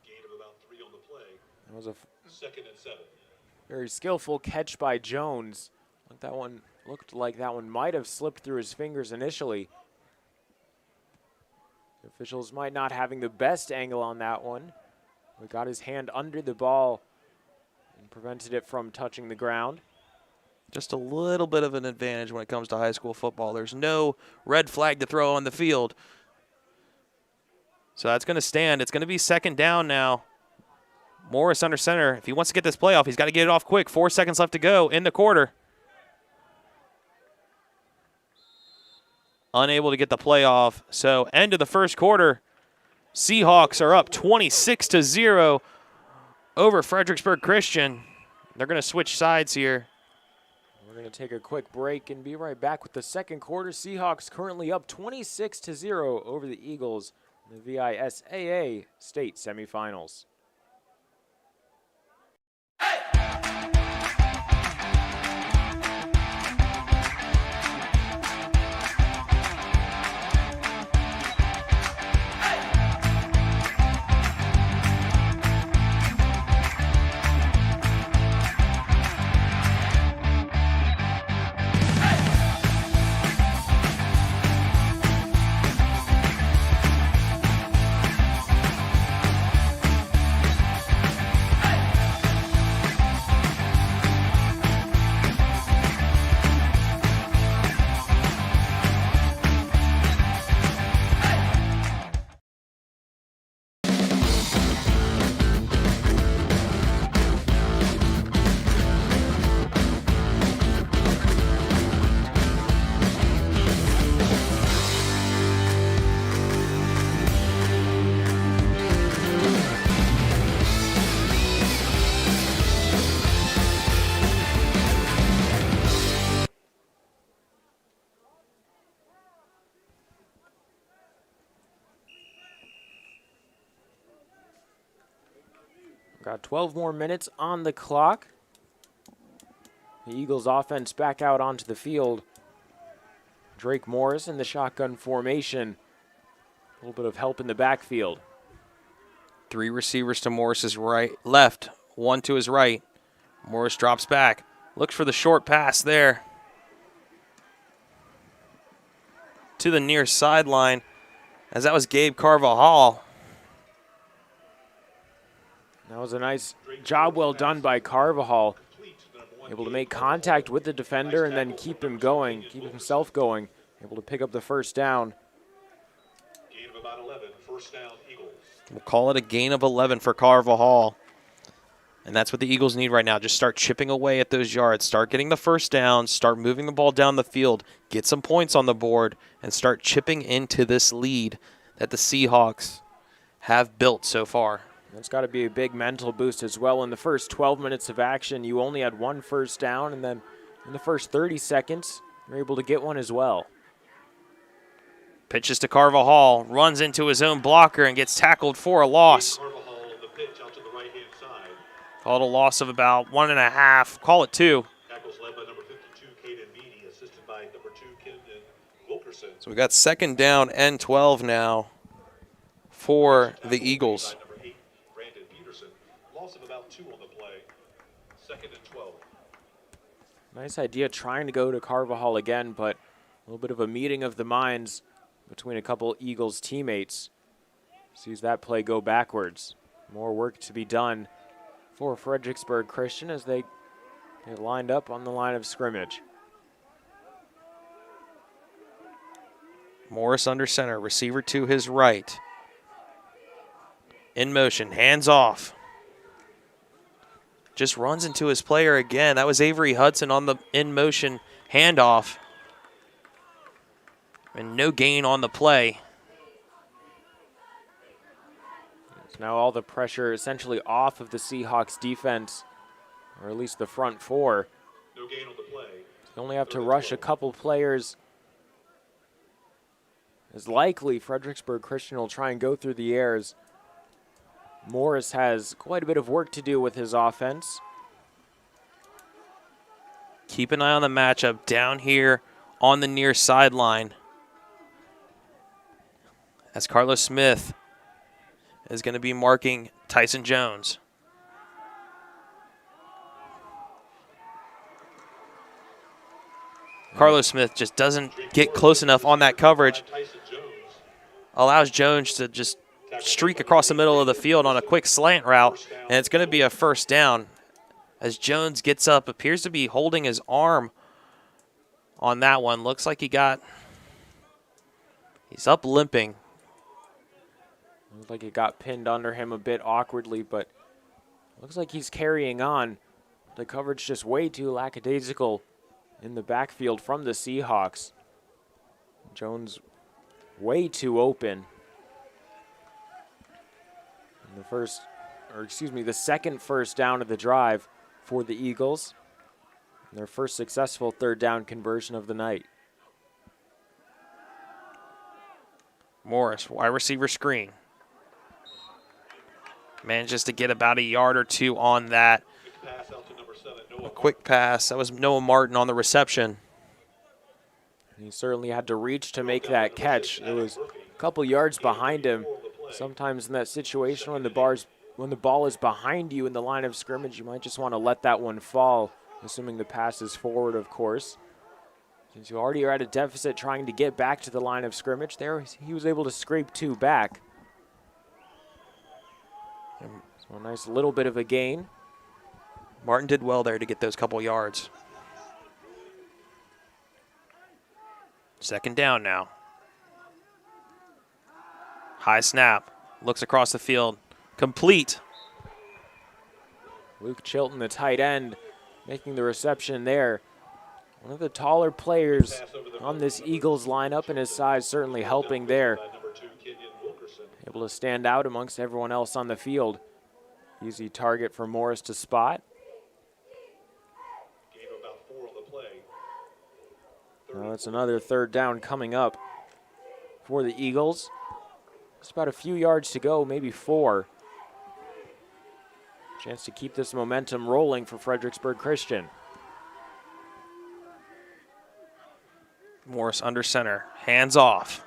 Gain of about 3 on the play. That was a 2nd and 7. very skillful catch by Jones. That one looked like that one might have slipped through his fingers initially. The officials might not having the best angle on that one. But got his hand under the ball and prevented it from touching the ground. Just a little bit of an advantage when it comes to high school football. There's no red flag to throw on the field. So that's going to stand. It's going to be second down now. Morris under center. If he wants to get this play off, he's got to get it off quick. 4 seconds left to go in the quarter. Unable to get the play off. So end of the first quarter. Seahawks are up 26-0 over Fredericksburg Christian. They're going to switch sides here. We're going to take a quick break and be right back with the second quarter. Seahawks currently up 26-0 over the Eagles in the VISAA state semifinals. Got 12 more minutes on the clock. The Eagles offense back out onto the field. Drake Morris in the shotgun formation. A little bit of help in the backfield. 3 receivers to Morris's left, 1 to his right. Morris drops back, looks for the short pass there to the near sideline, as that was Gabe Carvajal. That was a nice job well done by Carvajal. Able to make contact with the defender and then keep him going, keep himself going. Able to pick up the first down. Gain of about 11, first down, Eagles. We'll call it a gain of 11 for Carvajal. And that's what the Eagles need right now. Just start chipping away at those yards. Start getting the first down. Start moving the ball down the field. Get some points on the board. And start chipping into this lead that the Seahawks have built so far. That's got to be a big mental boost as well. In the first 12 minutes of action, you only had 1 first down. And then in the first 30 seconds, you're able to get one as well. Pitches to Carvajal. Runs into his own blocker and gets tackled for a loss. Carvajal on the pitch out to the right-hand side. Called a loss of about 1.5. Call it 2. Tackles led by number 52, Caden Beatty, assisted by number 2, Camden Wilkerson. So we got second down and 12 now for the Eagles. By number 8, Brandon Peterson. Loss of about 2 on the play. Second and 12. Nice idea trying to go to Carvajal again, but a little bit of a meeting of the minds between a couple Eagles teammates. Sees that play go backwards. More work to be done for Fredericksburg Christian as they get lined up on the line of scrimmage. Morris under center, receiver to his right. In motion, hands off. Just runs into his player again. That was Avery Hudson on the in motion handoff. And no gain on the play. So now all the pressure essentially off of the Seahawks defense, or at least the front 4. No gain on the play. They only have to rush a couple players. It's likely Fredericksburg Christian will try and go through the airs. Morris has quite a bit of work to do with his offense. Keep an eye on the matchup down here on the near sideline, as Carlos Smith is going to be marking Tyson Jones. Carlos Smith just doesn't get close enough on that coverage. Allows Jones to just streak across the middle of the field on a quick slant route, and it's going to be a first down as Jones gets up, appears to be holding his arm on that one. Looks like he's up limping. Looks like it got pinned under him a bit awkwardly, but looks like he's carrying on. The coverage just way too lackadaisical in the backfield from the Seahawks. Jones way too open. The second first down of the drive for the Eagles. Their first successful third down conversion of the night. Morris, wide receiver screen. Manages to get about a yard or 2 on that. A quick pass. That was Noah Martin on the reception. He certainly had to reach to make that catch. It was a couple yards behind him. Sometimes in that situation when the ball is behind you in the line of scrimmage, you might just want to let that one fall, assuming the pass is forward, of course. Since you already are at a deficit trying to get back to the line of scrimmage, there he was able to scrape 2 back. So a nice little bit of a gain. Martin did well there to get those couple yards. Second down now. High snap. Looks across the field. Complete. Luke Chilton, the tight end, making the reception there. One of the taller players on this Eagles lineup, and his size certainly helping there. Able to stand out amongst everyone else on the field. Easy target for Morris to spot. Now that's another third down coming up for the Eagles. Just about a few yards to go, maybe 4. Chance to keep this momentum rolling for Fredericksburg Christian. Morris under center, hands off.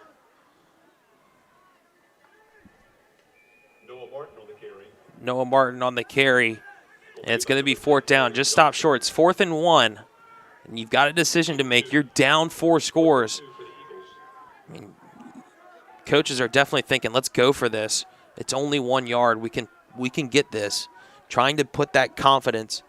Noah Martin on the carry. And it's going to be 4th down. Just stop short. It's 4th and 1. And you've got a decision to make. You're down 4 scores. I mean, coaches are definitely thinking, let's go for this. It's only 1 yard. We can get this. Trying to put that confidence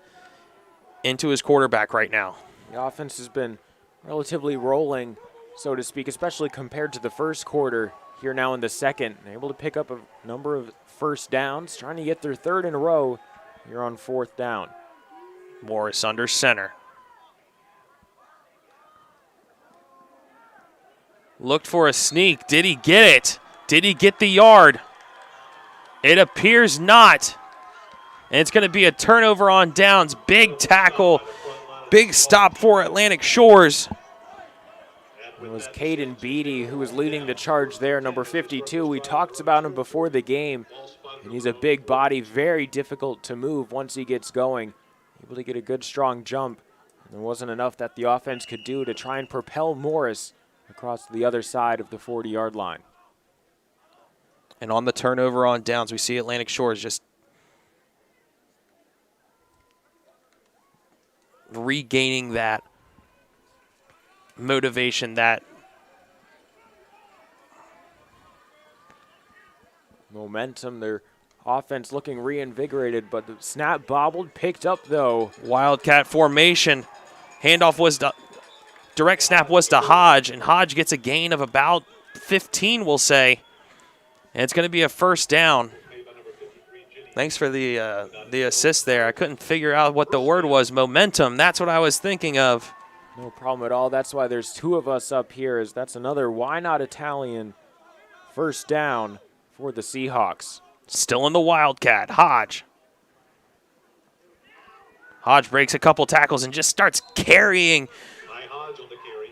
into his quarterback right now. The offense has been relatively rolling, so to speak, especially compared to the first quarter. Here now in the second, able to pick up a number of first downs, trying to get their 3rd in a row here on 4th down. Morris under center. Looked for a sneak. Did he get it? Did he get the yard? It appears not. And it's going to be a turnover on downs. Big tackle. Big stop for Atlantic Shores. It was Caden Beatty who was leading the charge there, number 52. We talked about him before the game, and he's a big body, very difficult to move once he gets going. Able to get a good, strong jump. And there wasn't enough that the offense could do to try and propel Morris across the other side of the 40-yard line. And on the turnover on downs, we see Atlantic Shores just regaining that motivation, that momentum. Their offense looking reinvigorated, but the snap bobbled, picked up though. Wildcat formation. Handoff was to, direct snap was to Hodge, and Hodge gets a gain of about 15, we'll say. And it's going to be a 1st down. Thanks for the assist there. I couldn't figure out what the word was. Momentum, that's what I was thinking of. No problem at all. That's why there's 2 of us up here, as that's another YNOT Italian 1st down for the Seahawks. Still in the Wildcat, Hodge. Hodge breaks a couple tackles and just starts carrying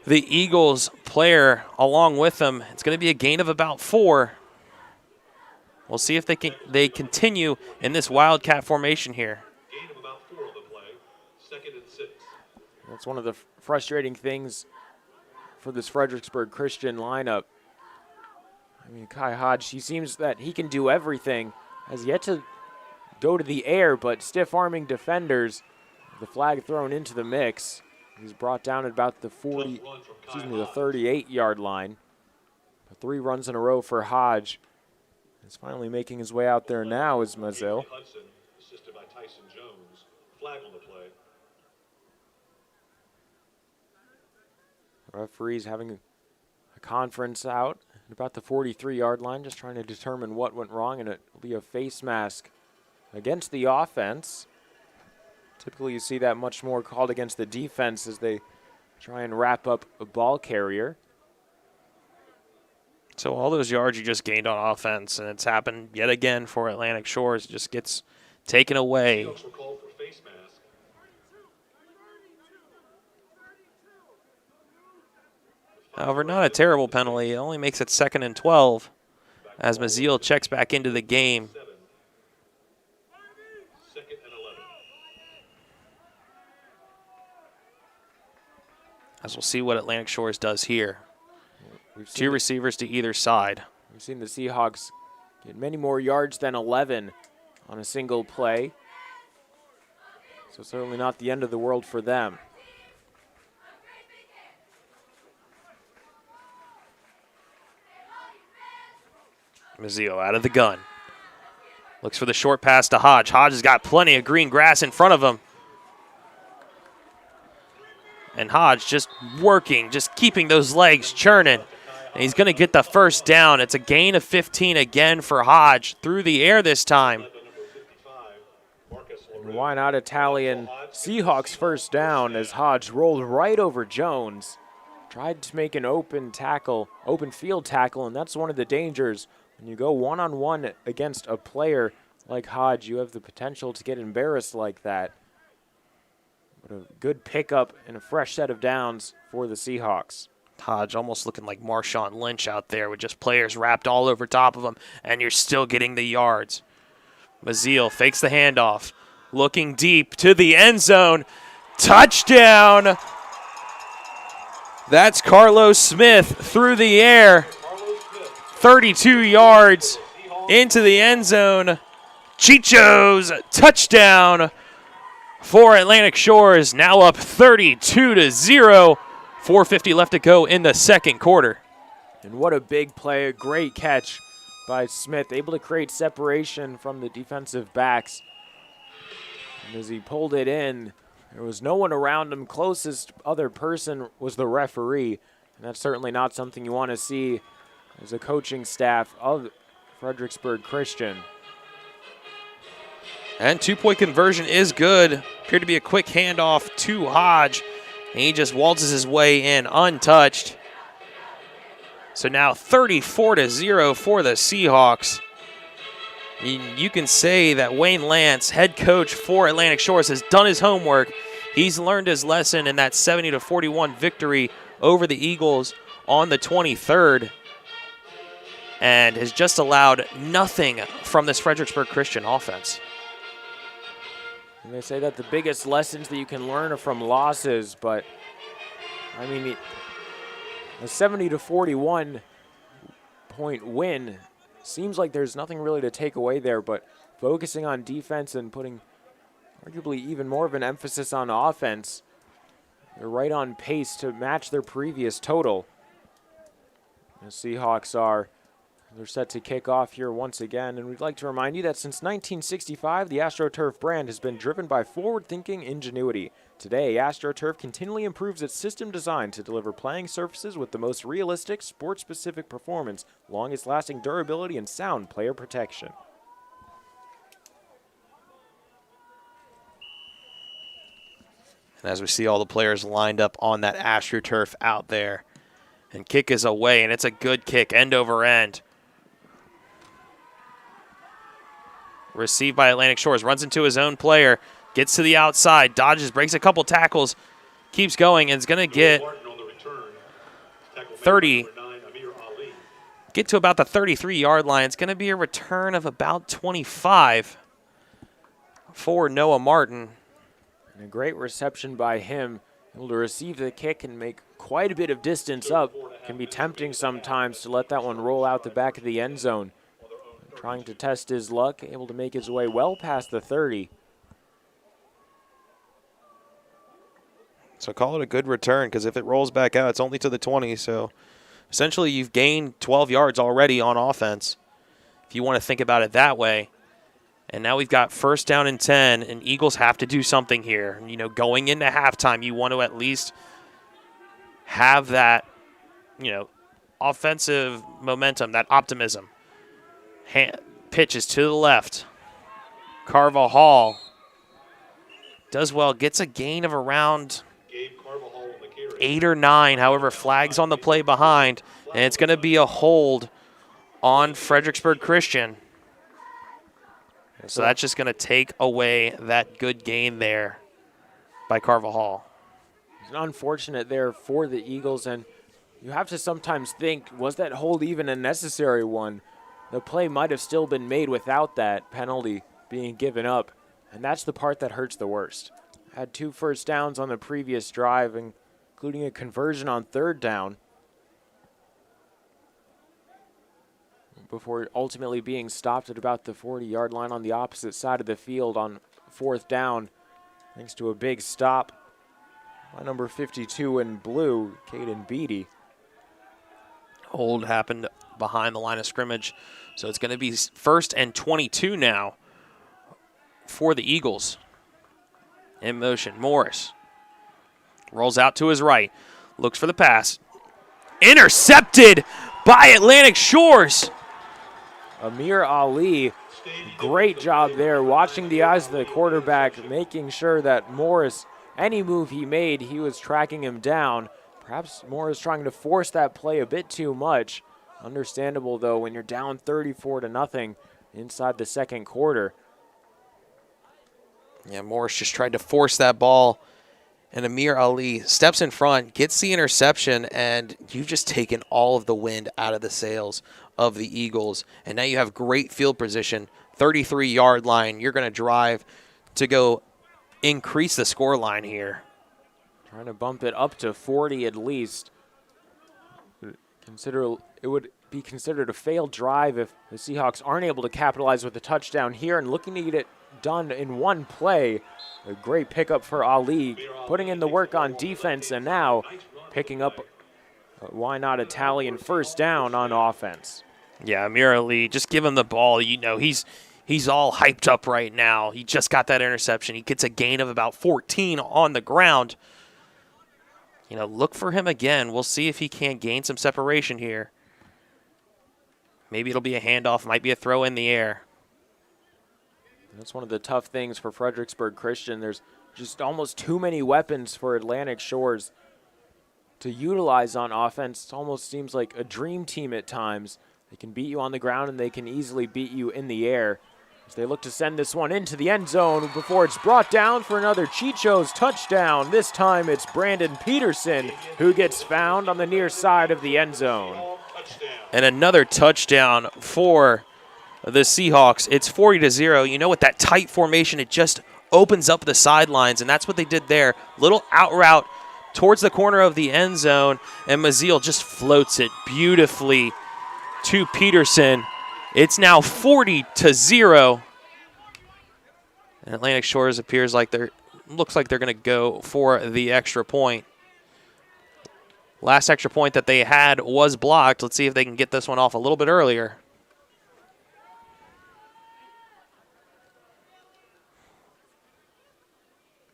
the Eagles player along with him. It's going to be a gain of about 4. We'll see if they continue in this Wildcat formation here. Gain of about 4 on the play. 2nd and 6. That's one of the frustrating things for this Fredericksburg Christian lineup. I mean, Kai Hodge, he seems that he can do everything. Has yet to go to the air, but stiff-arming defenders. The flag thrown into the mix. He's brought down at about the 38-yard line. 3 runs in a row for Hodge. He's finally making his way out there now is Mazil. Hudson, assisted by Tyson Jones. Flag on the play. Referees having a conference out at about the 43-yard line, just trying to determine what went wrong, and it will be a face mask against the offense. Typically you see that much more called against the defense as they try and wrap up a ball carrier. So all those yards you just gained on offense, and it's happened yet again for Atlantic Shores, it just gets taken away. Seahawks were called for face mask. However, not a terrible penalty. It only makes it 2nd and 12 as Maziel checks back into the game. 2nd and 11. As we'll see what Atlantic Shores does here. 2 receivers to either side. We've seen the Seahawks get many more yards than 11 on a single play. So certainly not the end of the world for them. Mazzio out of the gun. Looks for the short pass to Hodge. Hodge has got plenty of green grass in front of him. And Hodge just working, just keeping those legs churning. And he's going to get the 1st down. It's a gain of 15 again for Hodge through the air this time. And why not Italian Seahawks 1st down as Hodge rolled right over Jones. Tried to make an open field tackle, and that's one of the dangers. When you go one-on-one against a player like Hodge, you have the potential to get embarrassed like that. But a good pickup and a fresh set of downs for the Seahawks. Hodge almost looking like Marshawn Lynch out there with just players wrapped all over top of him, and you're still getting the yards. Maziel fakes the handoff. looking deep to the end zone. Touchdown! That's Carlos Smith through the air. 32 yards into the end zone. Chicho's touchdown for Atlantic Shores, now up 32-0. 4:50 left to go in the second quarter. And what a big play, a great catch by Smith, able to create separation from the defensive backs. And as he pulled it in, there was no one around him. Closest other person was the referee, and that's certainly not something you want to see as a coaching staff of Fredericksburg Christian. And two-point conversion is good. Appeared to be a quick handoff to Hodge, and he just waltzes his way in untouched. So now 34-0 for the Seahawks. You can say that Wayne Lance, head coach for Atlantic Shores, has done his homework. He's learned his lesson in that 70-41 victory over the Eagles on the 23rd, and has just allowed nothing from this Fredericksburg Christian offense. And they say that the biggest lessons that you can learn are from losses, but I mean, a 70-41 point win seems like there's nothing really to take away there, but focusing on defense and putting arguably even more of an emphasis on offense, they're right on pace to match their previous total. The Seahawks they're set to kick off here once again, and we'd like to remind you that since 1965, the AstroTurf brand has been driven by forward-thinking ingenuity. Today, AstroTurf continually improves its system design to deliver playing surfaces with the most realistic, sport-specific performance, longest-lasting durability, and sound player protection. And as we see all the players lined up on that AstroTurf out there, and kick is away, and it's a good kick, end over end. Received by Atlantic Shores, runs into his own player, gets to the outside, dodges, breaks a couple tackles, keeps going, and is going to get 30, get to about the 33-yard line. It's going to be a return of about 25 for Noah Martin. And a great reception by him, able to receive the kick and make quite a bit of distance up. Can be tempting sometimes to let that one roll out the back of the end zone. Trying to test his luck, able to make his way well past the 30. So call it a good return, because if it rolls back out, it's only to the 20. So essentially you've gained 12 yards already on offense, if you want to think about it that way. And now we've got first down and 10, and Eagles have to do something here. You know, going into halftime, you want to at least have that, offensive momentum, that optimism. Pitches to the left. Carvajal does well, gets a gain of around 8 or 9, however, flags on the play behind, and it's going to be a hold on Fredericksburg Christian. So that's just going to take away that good gain there by Carvajal. It's unfortunate there for the Eagles, and you have to sometimes think, was that hold even a necessary one? The play might have still been made without that penalty being given up, and that's the part that hurts the worst. Had 2 first downs on the previous drive, including a conversion on third down, before ultimately being stopped at about the 40-yard line on the opposite side of the field on fourth down, thanks to a big stop by number 52 in blue, Caden Beatty. Hold happened behind the line of scrimmage, so it's going to be first and 22 now for the Eagles. In motion, Morris rolls out to his right, looks for the pass. Intercepted by Atlantic Shores. Amir Ali, great job there, watching the eyes of the quarterback, making sure that Morris, any move he made, he was tracking him down. Perhaps Morris trying to force that play a bit too much. Understandable, though, when you're down 34-0 inside the second quarter. Yeah, Morris just tried to force that ball, and Amir Ali steps in front, gets the interception, and you've just taken all of the wind out of the sails of the Eagles. And now you have great field position, 33-yard line. You're going to drive to go increase the score line here. Trying to bump it up to 40 at least. It would be considered a failed drive if the Seahawks aren't able to capitalize with a touchdown here, and looking to get it done in one play. A great pickup for Ali, putting in the work on defense, and now picking up YNOT Italian first down on offense. Yeah, Amir Ali, just give him the ball. You know, he's all hyped up right now. He just got that interception. He gets a gain of about 14 on the ground. You know, look for him again. We'll see if he can't gain some separation here. Maybe it'll be a handoff, might be a throw in the air. That's one of the tough things for Fredericksburg Christian. There's just almost too many weapons for Atlantic Shores to utilize on offense. It almost seems like a dream team at times. They can beat you on the ground, and they can easily beat you in the air. As they look to send this one into the end zone before it's brought down for another Chicho's touchdown. This time it's Brandon Peterson who gets found on the near side of the end zone. And another touchdown for the Seahawks. It's 40-0. You know, with that tight formation, it just opens up the sidelines, and that's what they did there. Little out route towards the corner of the end zone, and Maziel just floats it beautifully to Peterson. It's now 40-0. And Atlantic Shores looks like they're going to go for the extra point. Last extra point that they had was blocked. Let's see if they can get this one off a little bit earlier.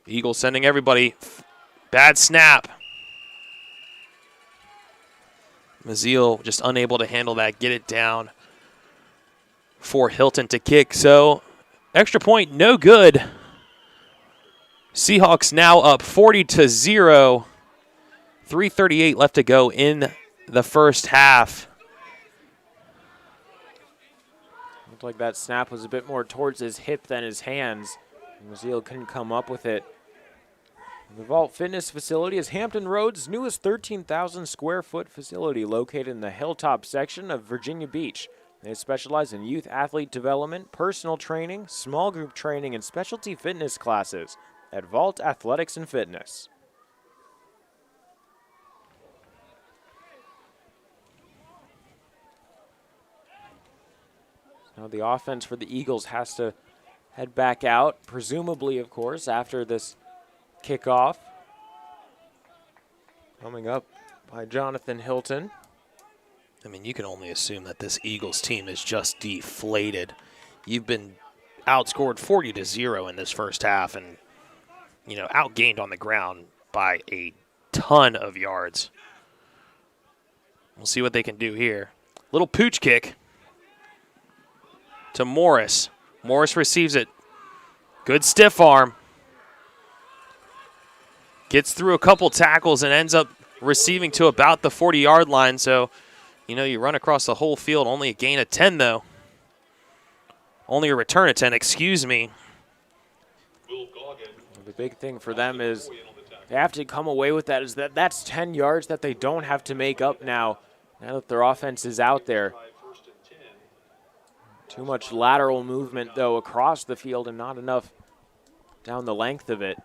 Eagles sending everybody. Bad snap. Maziel just unable to handle that, get it down for Hilton to kick. So extra point, no good. Seahawks now up 40-0. 3:38 left to go in the first half. Looked like that snap was a bit more towards his hip than his hands. Maziel couldn't come up with it. The Vault Fitness facility is Hampton Road's newest 13,000 square foot facility located in the Hilltop section of Virginia Beach. They specialize in youth athlete development, personal training, small group training, and specialty fitness classes at Vault Athletics and Fitness. Now the offense for the Eagles has to head back out, presumably, of course, after this kickoff. Coming up by Jonathan Hilton. I mean, you can only assume that this Eagles team is just deflated. You've been outscored 40-0 in this first half and, you know, outgained on the ground by a ton of yards. We'll see what they can do here. Little pooch kick to Morris. Morris receives it. Good stiff arm. Gets through a couple tackles and ends up receiving to about the 40-yard line. So, you know, you run across the whole field. Only a gain of 10, though. Only a return of 10, excuse me. The big thing for them is they have to come away with that. Is that's 10 yards that they don't have to make up now that their offense is out there. Too much lateral movement, though, across the field and not enough down the length of it.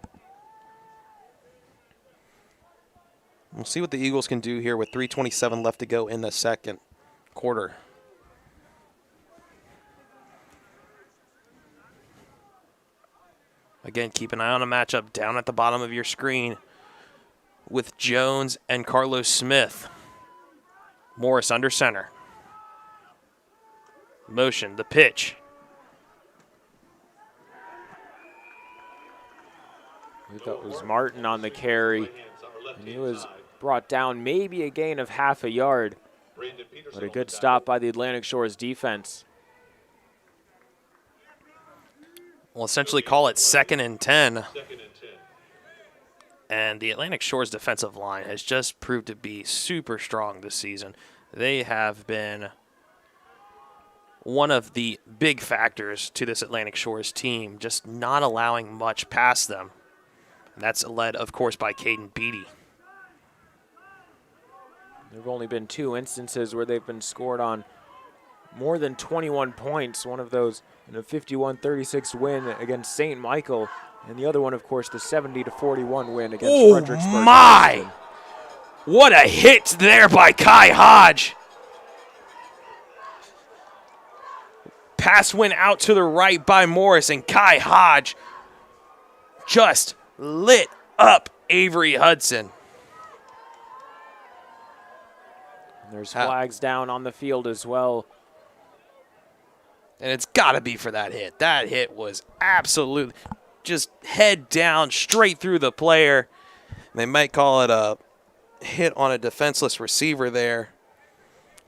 We'll see what the Eagles can do here with 3:27 left to go in the second quarter. Again, keep an eye on a matchup down at the bottom of your screen with Jones and Carlos Smith. Morris under center. Motion, the pitch. I think that was Martin on the carry, and he was brought down maybe a gain of half a yard, but a good stop by the Atlantic Shores defense. We'll essentially call it 2nd and 10. And the Atlantic Shores defensive line has just proved to be super strong this season. They have been one of the big factors to this Atlantic Shores team, just not allowing much past them. And that's led, of course, by Caden Beatty. There have only been 2 instances where they've been scored on more than 21 points, one of those in a 51-36 win against St. Michael, and the other one, of course, the 70-41 win against Fredericksburg Christian. What a hit there by Kai Hodge. Pass went out to the right by Morris, and Kai Hodge just lit up Avery Hudson. And there's flags down on the field as well. And it's got to be for that hit. That hit was absolutely just head down, straight through the player. They might call it a hit on a defenseless receiver there.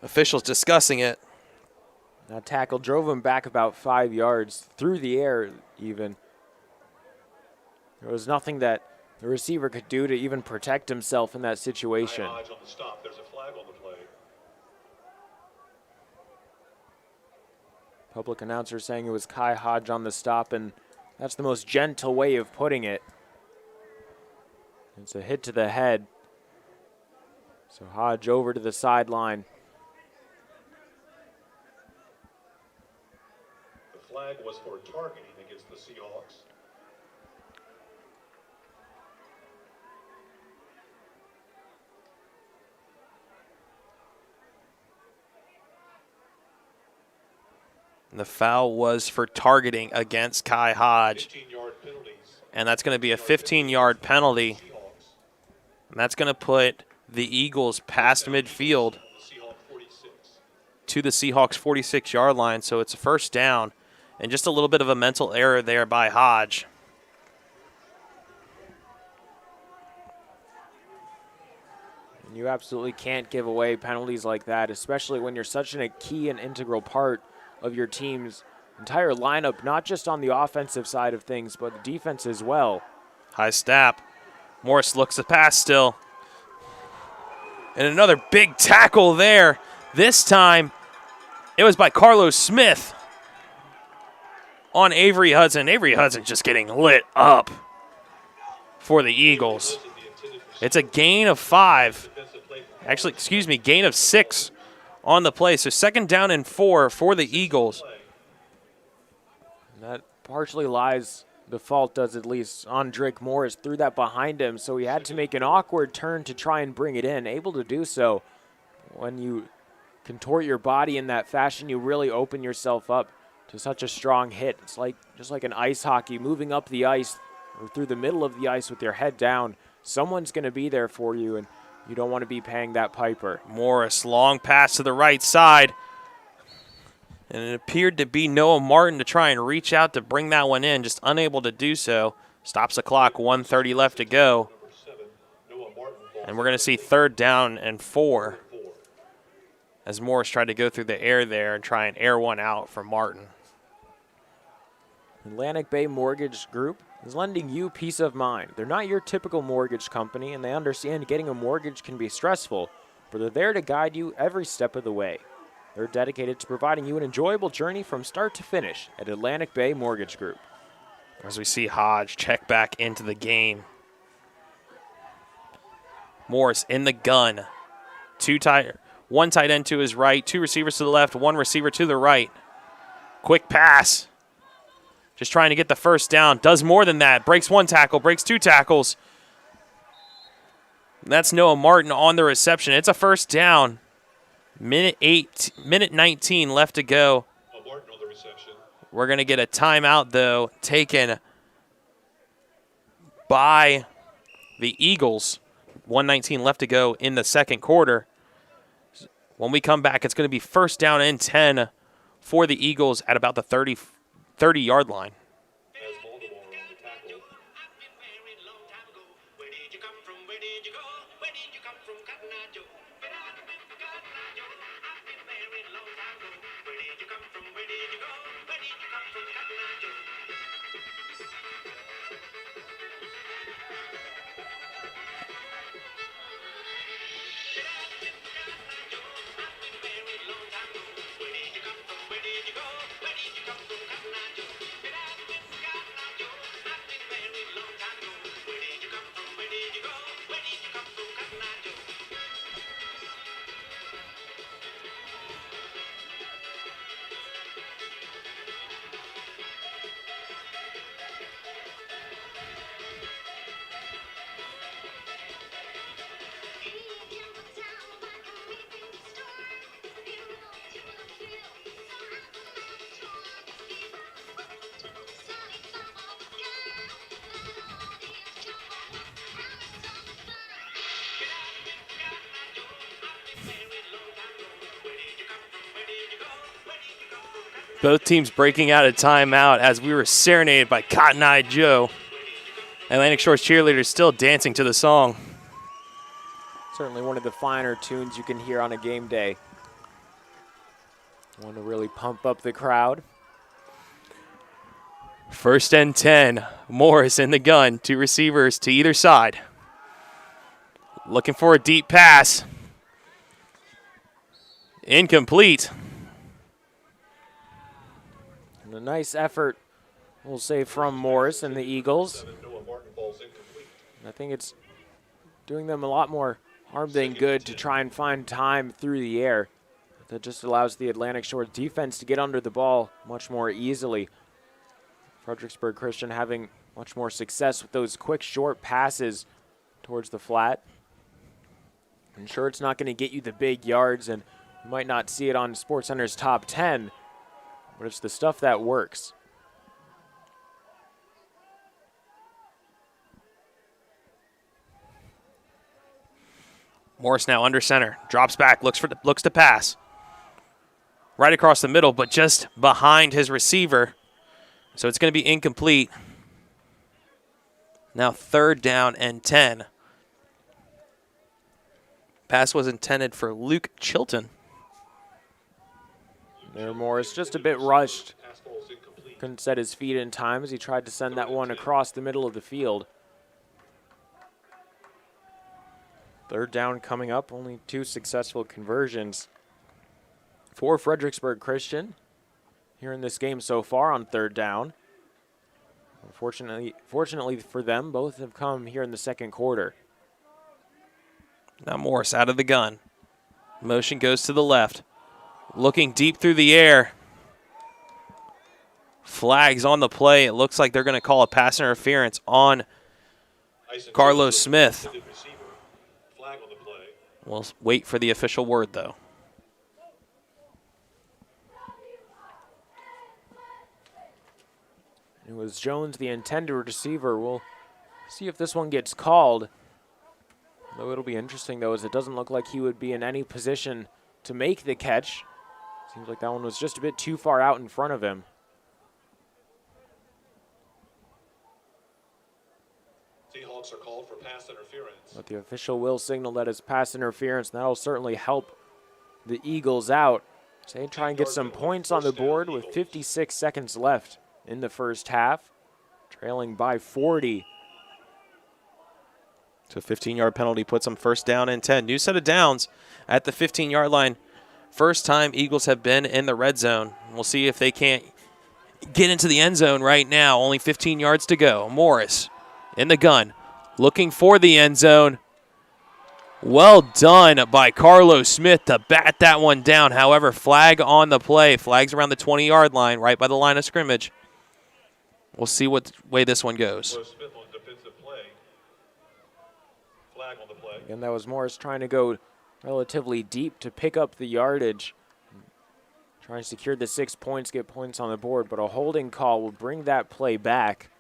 Officials discussing it. That tackle drove him back about 5 yards, through the air even. There was nothing that the receiver could do to even protect himself in that situation. On the stop. There's a flag on the play. Public announcer saying it was Kai Hodge on the stop, and that's the most gentle way of putting it. It's a hit to the head. So Hodge over to the sideline. The flag was for targeting against the Seahawks. And the foul was for targeting against Kai Hodge. 15-yard penalties. And that's going to be a 15-yard penalty. And that's going to put the Eagles past midfield to the Seahawks 46-yard line. So it's a first down. And just a little bit of a mental error there by Hodge. And you absolutely can't give away penalties like that, especially when you're such a key and integral part of your team's entire lineup, not just on the offensive side of things, but the defense as well. High snap. Morris looks the pass still. And another big tackle there. This time, it was by Carlos Smith on Avery Hudson. Avery Hudson just getting lit up for the Eagles. It's a gain of 5. Actually, excuse me, gain of 6 on the play. So 2nd down and 4 for the Eagles. And that partially lies, the fault does at least, on Drake Morris. Threw that behind him, so he had to make an awkward turn to try and bring it in. Able to do so. When you contort your body in that fashion, you really open yourself up to such a strong hit. It's like just like an ice hockey, moving up the ice or through the middle of the ice with your head down. Someone's going to be there for you, and you don't want to be paying that piper. Morris, long pass to the right side. And it appeared to be Noah Martin to try and reach out to bring that one in, just unable to do so. Stops the clock, 1:30 left to go. And we're going to see 3rd down and 4 as Morris tried to go through the air there and try and air one out for Martin. Atlantic Bay Mortgage Group is lending you peace of mind. They're not your typical mortgage company, and they understand getting a mortgage can be stressful, but they're there to guide you every step of the way. They're dedicated to providing you an enjoyable journey from start to finish at Atlantic Bay Mortgage Group. As we see Hodge check back into the game. Morris in the gun. One tight end to his right, 2 receivers to the left, 1 receiver to the right. Quick pass. Just trying to get the first down. Does more than that. Breaks 1 tackle, breaks 2 tackles. That's Noah Martin on the reception. It's a first down. Minute 19 left to go. We're going to get a timeout, though, taken by the Eagles. 1:19 left to go in the second quarter. When we come back, it's going to be first down and 10 for the Eagles at about the 30-yard line. Both teams breaking out of timeout as we were serenaded by Cotton Eye Joe. Atlantic Shores cheerleaders still dancing to the song. Certainly one of the finer tunes you can hear on a game day. Want to really pump up the crowd. 1st and 10. Morris in the gun. 2 receivers to either side. Looking for a deep pass. Incomplete. And a nice effort, we'll say, from Morris and the Eagles. I think it's doing them a lot more harm than good to try and find time through the air. That just allows the Atlantic Shores defense to get under the ball much more easily. Fredericksburg Christian having much more success with those quick, short passes towards the flat. I'm sure it's not going to get you the big yards, and you might not see it on SportsCenter's top 10, but it's the stuff that works. Morris now under center, drops back, looks to pass. Right across the middle, but just behind his receiver. So it's going to be incomplete. Now 3rd down and 10. Pass was intended for Luke Chilton. There, Morris just a bit rushed. Couldn't set his feet in time as he tried to send that one across the middle of the field. 3rd down coming up, only 2 successful conversions for Fredericksburg Christian here in this game so far on 3rd down. Fortunately for them, both have come here in the 2nd quarter. Now Morris out of the gun. Motion goes to the left. Looking deep through the air. Flags on the play. It looks like they're going to call a pass interference on Carlos Smith. We'll wait for the official word, though. It was Jones, the intended receiver. We'll see if this one gets called. Though it'll be interesting, though, as it doesn't look like he would be in any position to make the catch. Seems like that one was just a bit too far out in front of him. Seahawks are called for pass interference. But the official will signal that as pass interference, and that'll certainly help the Eagles out. So they try and get some points on the board with 56 seconds left in the 1st half, trailing by 40. So a 15-yard penalty puts them 1st down and 10. New set of downs at the 15-yard line. First time Eagles have been in the red zone. We'll see if they can't get into the end zone right now. Only 15 yards to go. Morris in the gun, looking for the end zone. Well done by Carlos Smith to bat that one down. However, flag on the play. Flags around the 20-yard line, right by the line of scrimmage. We'll see what way this one goes. Again, that was Morris trying to go relatively deep to pick up the yardage. Trying to secure the 6 points, get points on the board, but a holding call will bring that play back.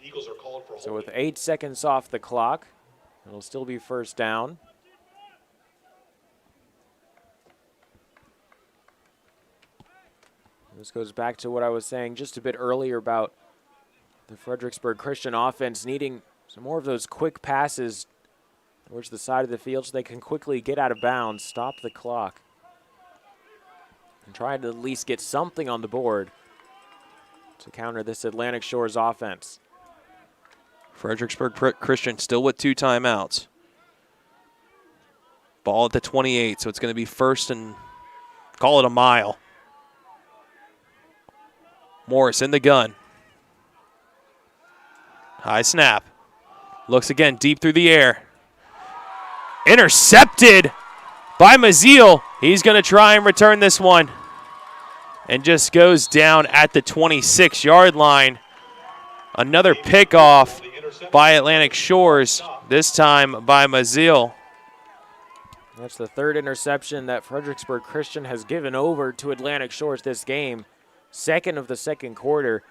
Eagles are called for so with 8 seconds off the clock, it'll still be 1st down. This goes back to what I was saying just a bit earlier about the Fredericksburg Christian offense needing some more of those quick passes towards the side of the field so they can quickly get out of bounds, stop the clock, and try to at least get something on the board to counter this Atlantic Shores offense. Fredericksburg Christian still with 2 timeouts. Ball at the 28, so it's going to be 1st and call it a mile. Morris in the gun. High snap. Looks again deep through the air. Intercepted by Maziel. He's going to try and return this one. And just goes down at the 26-yard line. Another pickoff by Atlantic Shores, this time by Maziel. That's the 3rd interception that Fredericksburg Christian has given over to Atlantic Shores this game. 2nd of the 2nd quarter.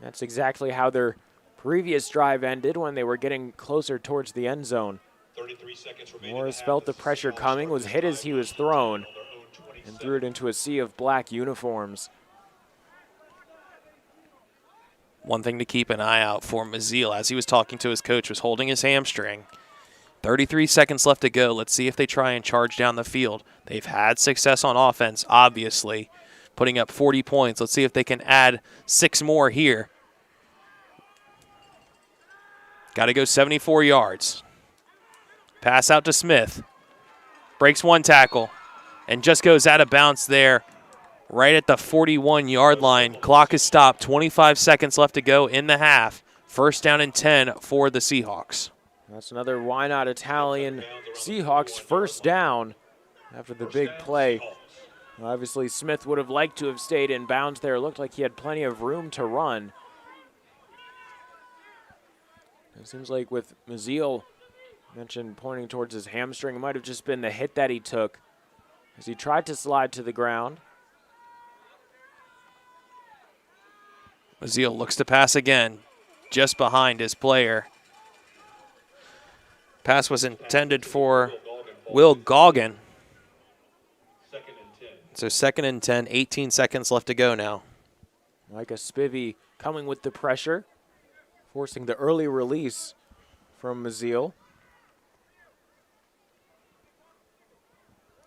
That's exactly how their previous drive ended when they were getting closer towards the end zone. 33 seconds Morris felt the pressure coming, was hit as he was thrown. and threw it into a sea of black uniforms. One thing to keep an eye out for Maziel, as he was talking to his coach, was holding his hamstring. 33 seconds left to go. Let's see if they try and charge down the field. They've had success on offense, obviously, putting up 40 points. Let's see if they can add 6 more here. Got to go 74 yards. Pass out to Smith. Breaks one tackle and just goes out of bounds there right at the 41-yard line. Clock is stopped. 25 seconds left to go in the half. First down and 10 for the Seahawks. That's another YNOT Italian Seahawks first down after the big play. Obviously, Smith would have liked to have stayed in bounds there. It looked like he had plenty of room to run. It seems like with Maziel, mentioned pointing towards his hamstring, it might have just been the hit that he took as he tried to slide to the ground. Maziel looks to pass again, just behind his player. Pass was intended for Will Goggin. So 2nd and 10, 18 seconds left to go now. Micah Spivey coming with the pressure, forcing the early release from Maziel.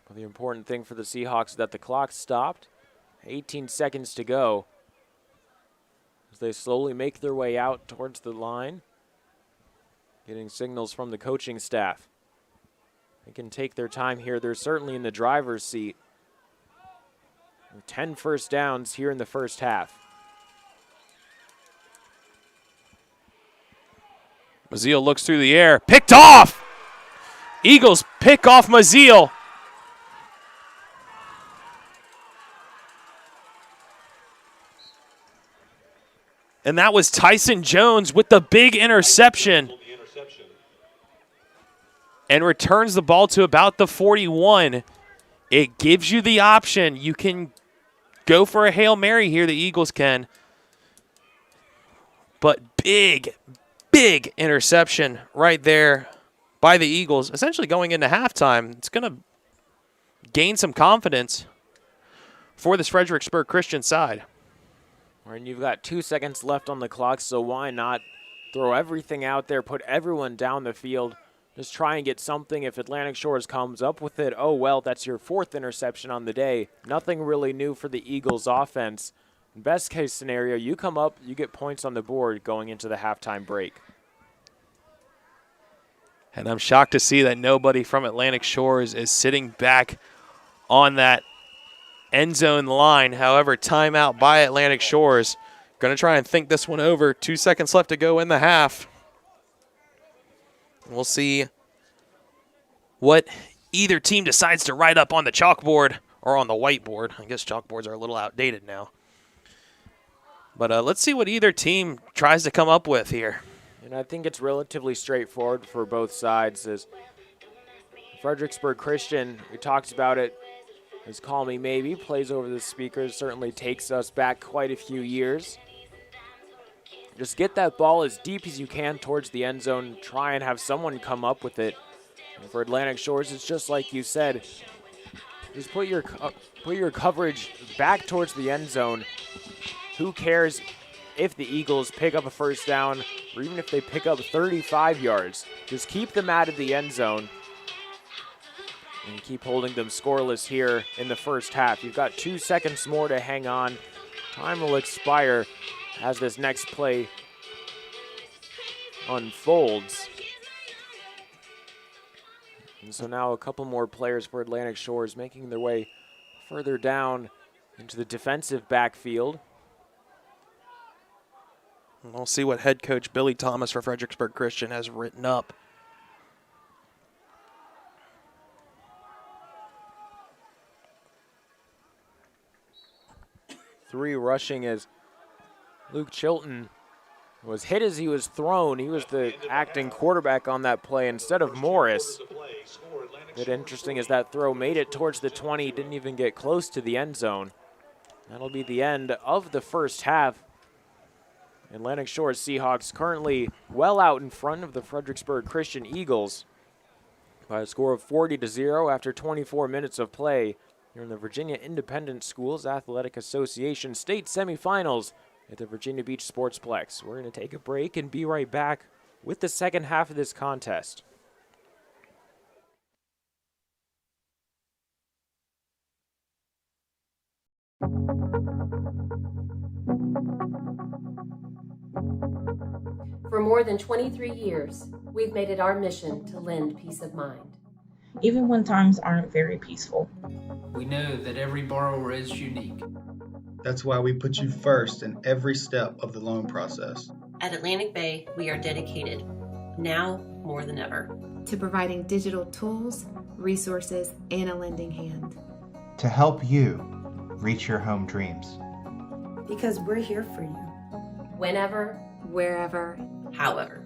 But the important thing for the Seahawks is that the clock stopped. 18 seconds to go as they slowly make their way out towards the line, getting signals from the coaching staff. They can take their time here. They're certainly in the driver's seat. 10 first downs here in the first half. Maziel looks through the air. Picked off! Eagles pick off Maziel. And that was Tyson Jones with the big interception. And returns the ball to about the 41. It gives you the option. You can go for a Hail Mary here, the Eagles can. But big interception right there by the Eagles. Essentially going into halftime, it's going to gain some confidence for this Fredericksburg Christian side. And you've got 2 seconds left on the clock, so why not throw everything out there, put everyone down the field, just try and get something. If Atlantic Shores comes up with it, oh well, that's your 4th interception on the day. Nothing really new for the Eagles offense. Best case scenario, you come up, you get points on the board going into the halftime break. And I'm shocked to see that nobody from Atlantic Shores is sitting back on that end zone line. However, timeout by Atlantic Shores. Going to try and think this one over. 2 seconds left to go in the half. We'll see what either team decides to write up on the chalkboard or on the whiteboard. I guess chalkboards are a little outdated now. But let's see what either team tries to come up with here. And I think it's relatively straightforward for both sides. As Fredericksburg Christian, we talked about it, as Call Me Maybe plays over the speakers, certainly takes us back quite a few years. Just get that ball as deep as you can towards the end zone. Try and have someone come up with it. And for Atlantic Shores, it's just like you said. Just put your coverage back towards the end zone. Who cares if the Eagles pick up a first down or even if they pick up 35 yards? Just keep them out of the end zone and keep holding them scoreless here in the first half. You've got 2 seconds more to hang on. Time will expire as this next play unfolds. And so now a couple more players for Atlantic Shores making their way further down into the defensive backfield. We'll see what head coach Billy Thomas for Fredericksburg Christian has written up. Three rushing as Luke Chilton was hit as he was thrown. He was the acting quarterback on that play instead of Morris. Bit interesting as that throw made it towards the 20, didn't even get close to the end zone. That'll be the end of the first half. Atlantic Shores Seahawks currently well out in front of the Fredericksburg Christian Eagles by a score of 40-0 after 24 minutes of play Here in the Virginia Independent Schools Athletic Association state semifinals at the Virginia Beach Sportsplex. We're going to take a break and be right back with the second half of this contest. For more than 23 years, we've made it our mission to lend peace of mind. Even when times aren't very peaceful. We know that every borrower is unique. That's why we put you first in every step of the loan process. At Atlantic Bay, we are dedicated, now more than ever, to providing digital tools, resources, and a lending hand. To help you reach your home dreams. Because we're here for you. whenever, wherever, however.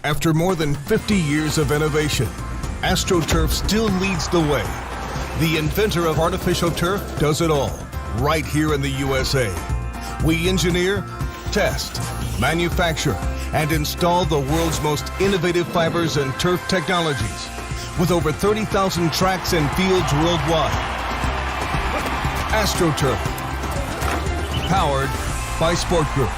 After more than 50 years of innovation, AstroTurf still leads the way. The inventor of artificial turf does it all, right here in the USA. We engineer, test, manufacture, and install the world's most innovative fibers and turf technologies, with over 30,000 tracks and fields worldwide. AstroTurf, powered by Sport Group.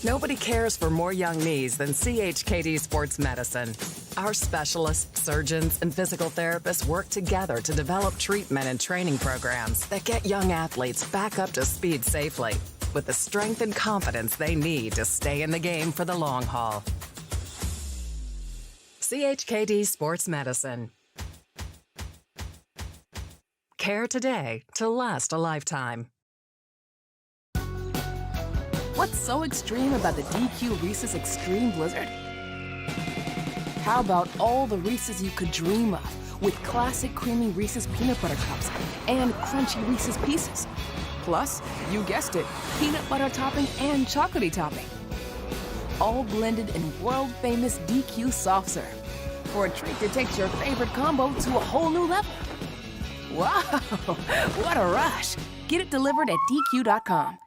Nobody cares for more young knees than CHKD Sports Medicine. Our specialists, surgeons, and physical therapists work together to develop treatment and training programs that get young athletes back up to speed safely with the strength and confidence they need to stay in the game for the long haul. CHKD Sports Medicine. Care today to last a lifetime. What's so extreme about the DQ Reese's Extreme Blizzard? How about all the Reese's you could dream of with classic creamy Reese's peanut butter cups and crunchy Reese's Pieces? Plus, you guessed it, peanut butter topping and chocolatey topping. All blended in world-famous DQ soft serve for a treat that takes your favorite combo to a whole new level. Wow, what a rush. Get it delivered at DQ.com.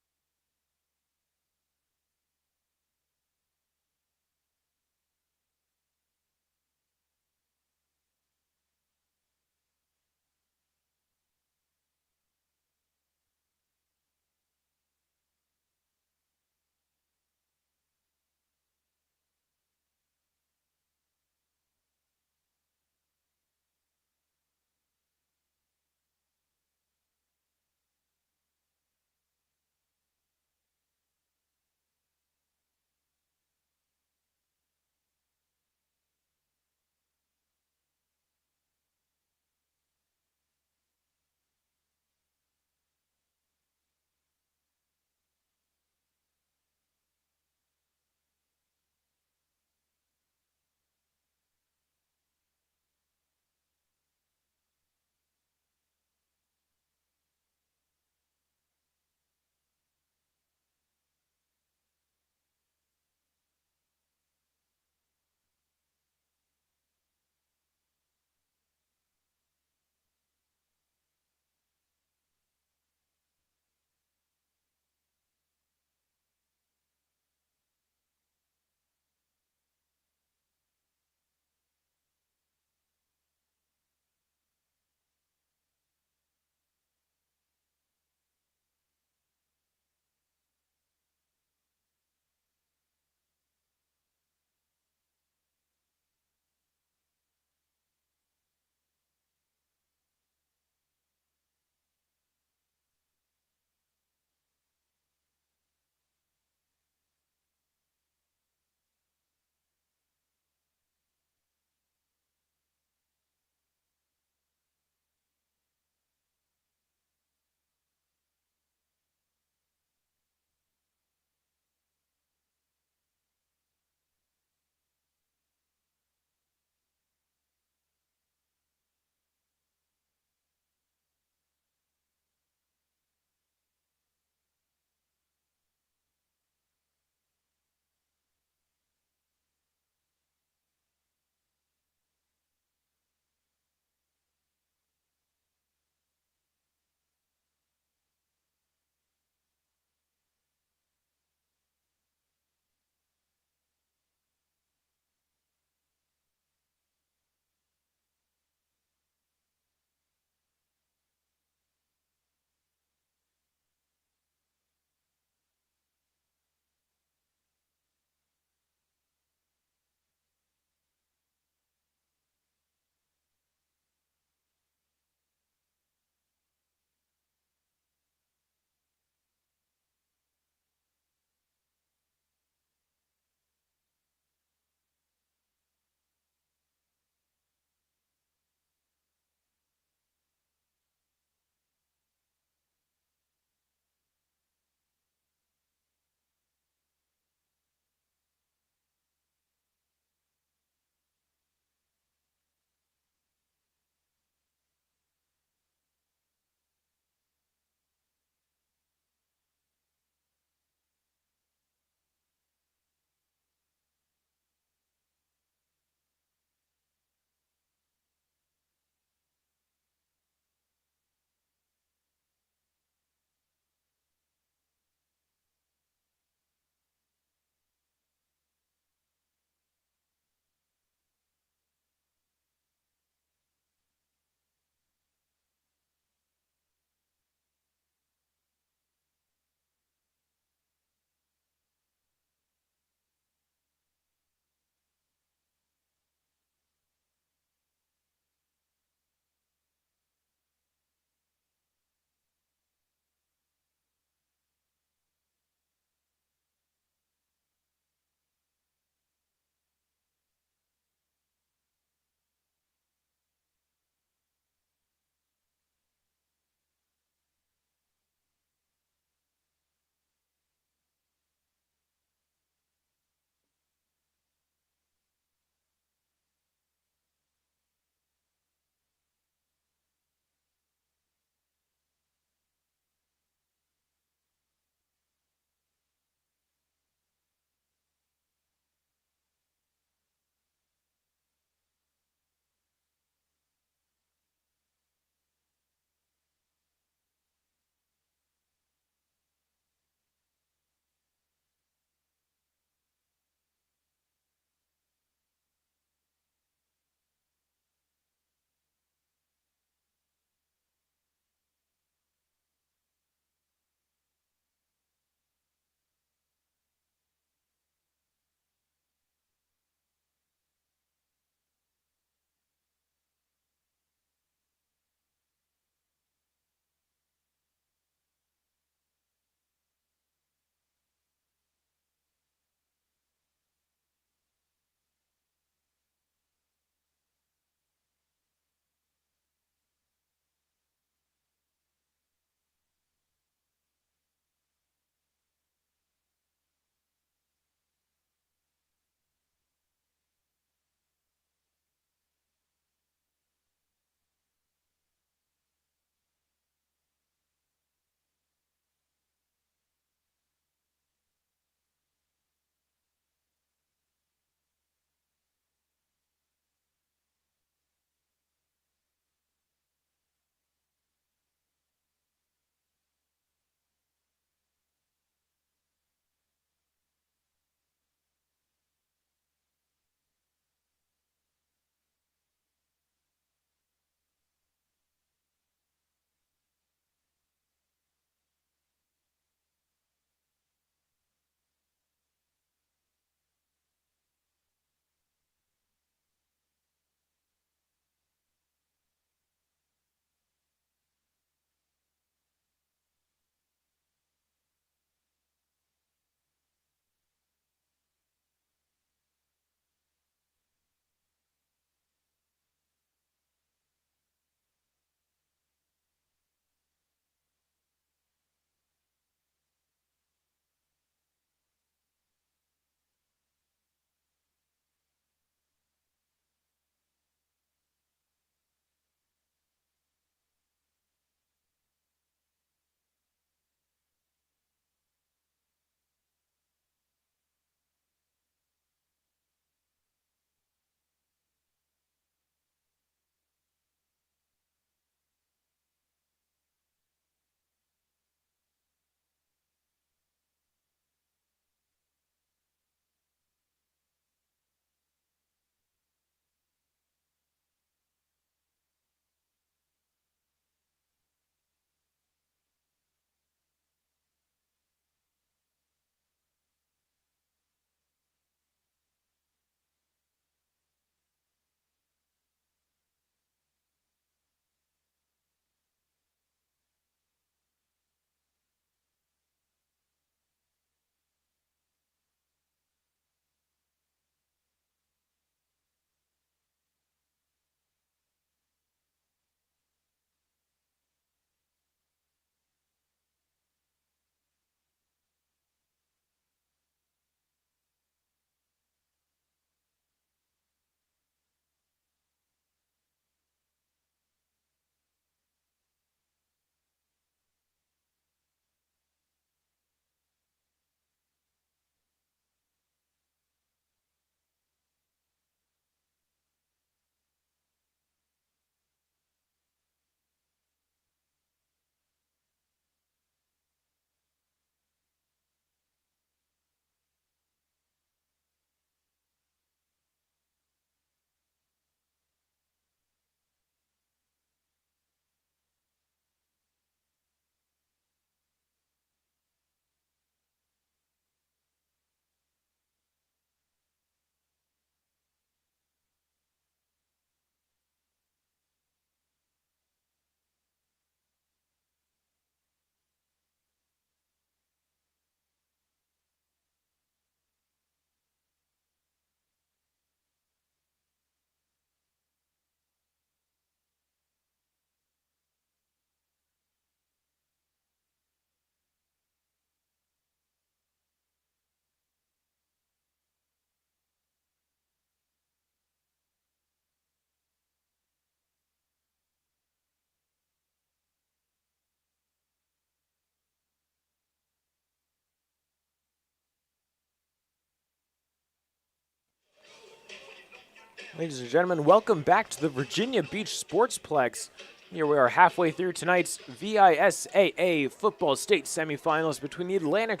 Ladies and gentlemen, welcome back to the Virginia Beach Sportsplex. Here we are halfway through tonight's VISAA football state semifinals between the Atlantic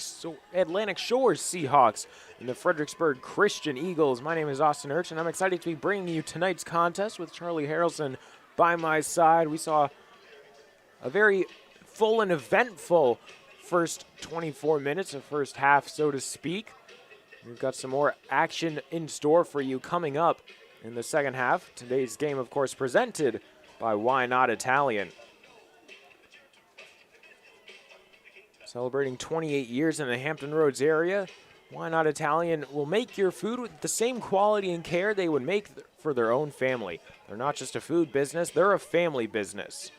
Shores Seahawks and the Fredericksburg Christian Eagles. My name is Austin Hirsch, and I'm excited to be bringing you tonight's contest with Charlie Harrelson by my side. We saw a very full and eventful first 24 minutes, a first half, so to speak. We've got some more action in store for you coming up in the second half. Today's game, of course, presented by YNOT Italian. Celebrating 28 years in the Hampton Roads area, YNOT Italian will make your food with the same quality and care they would make for their own family. They're not just a food business, they're a family business.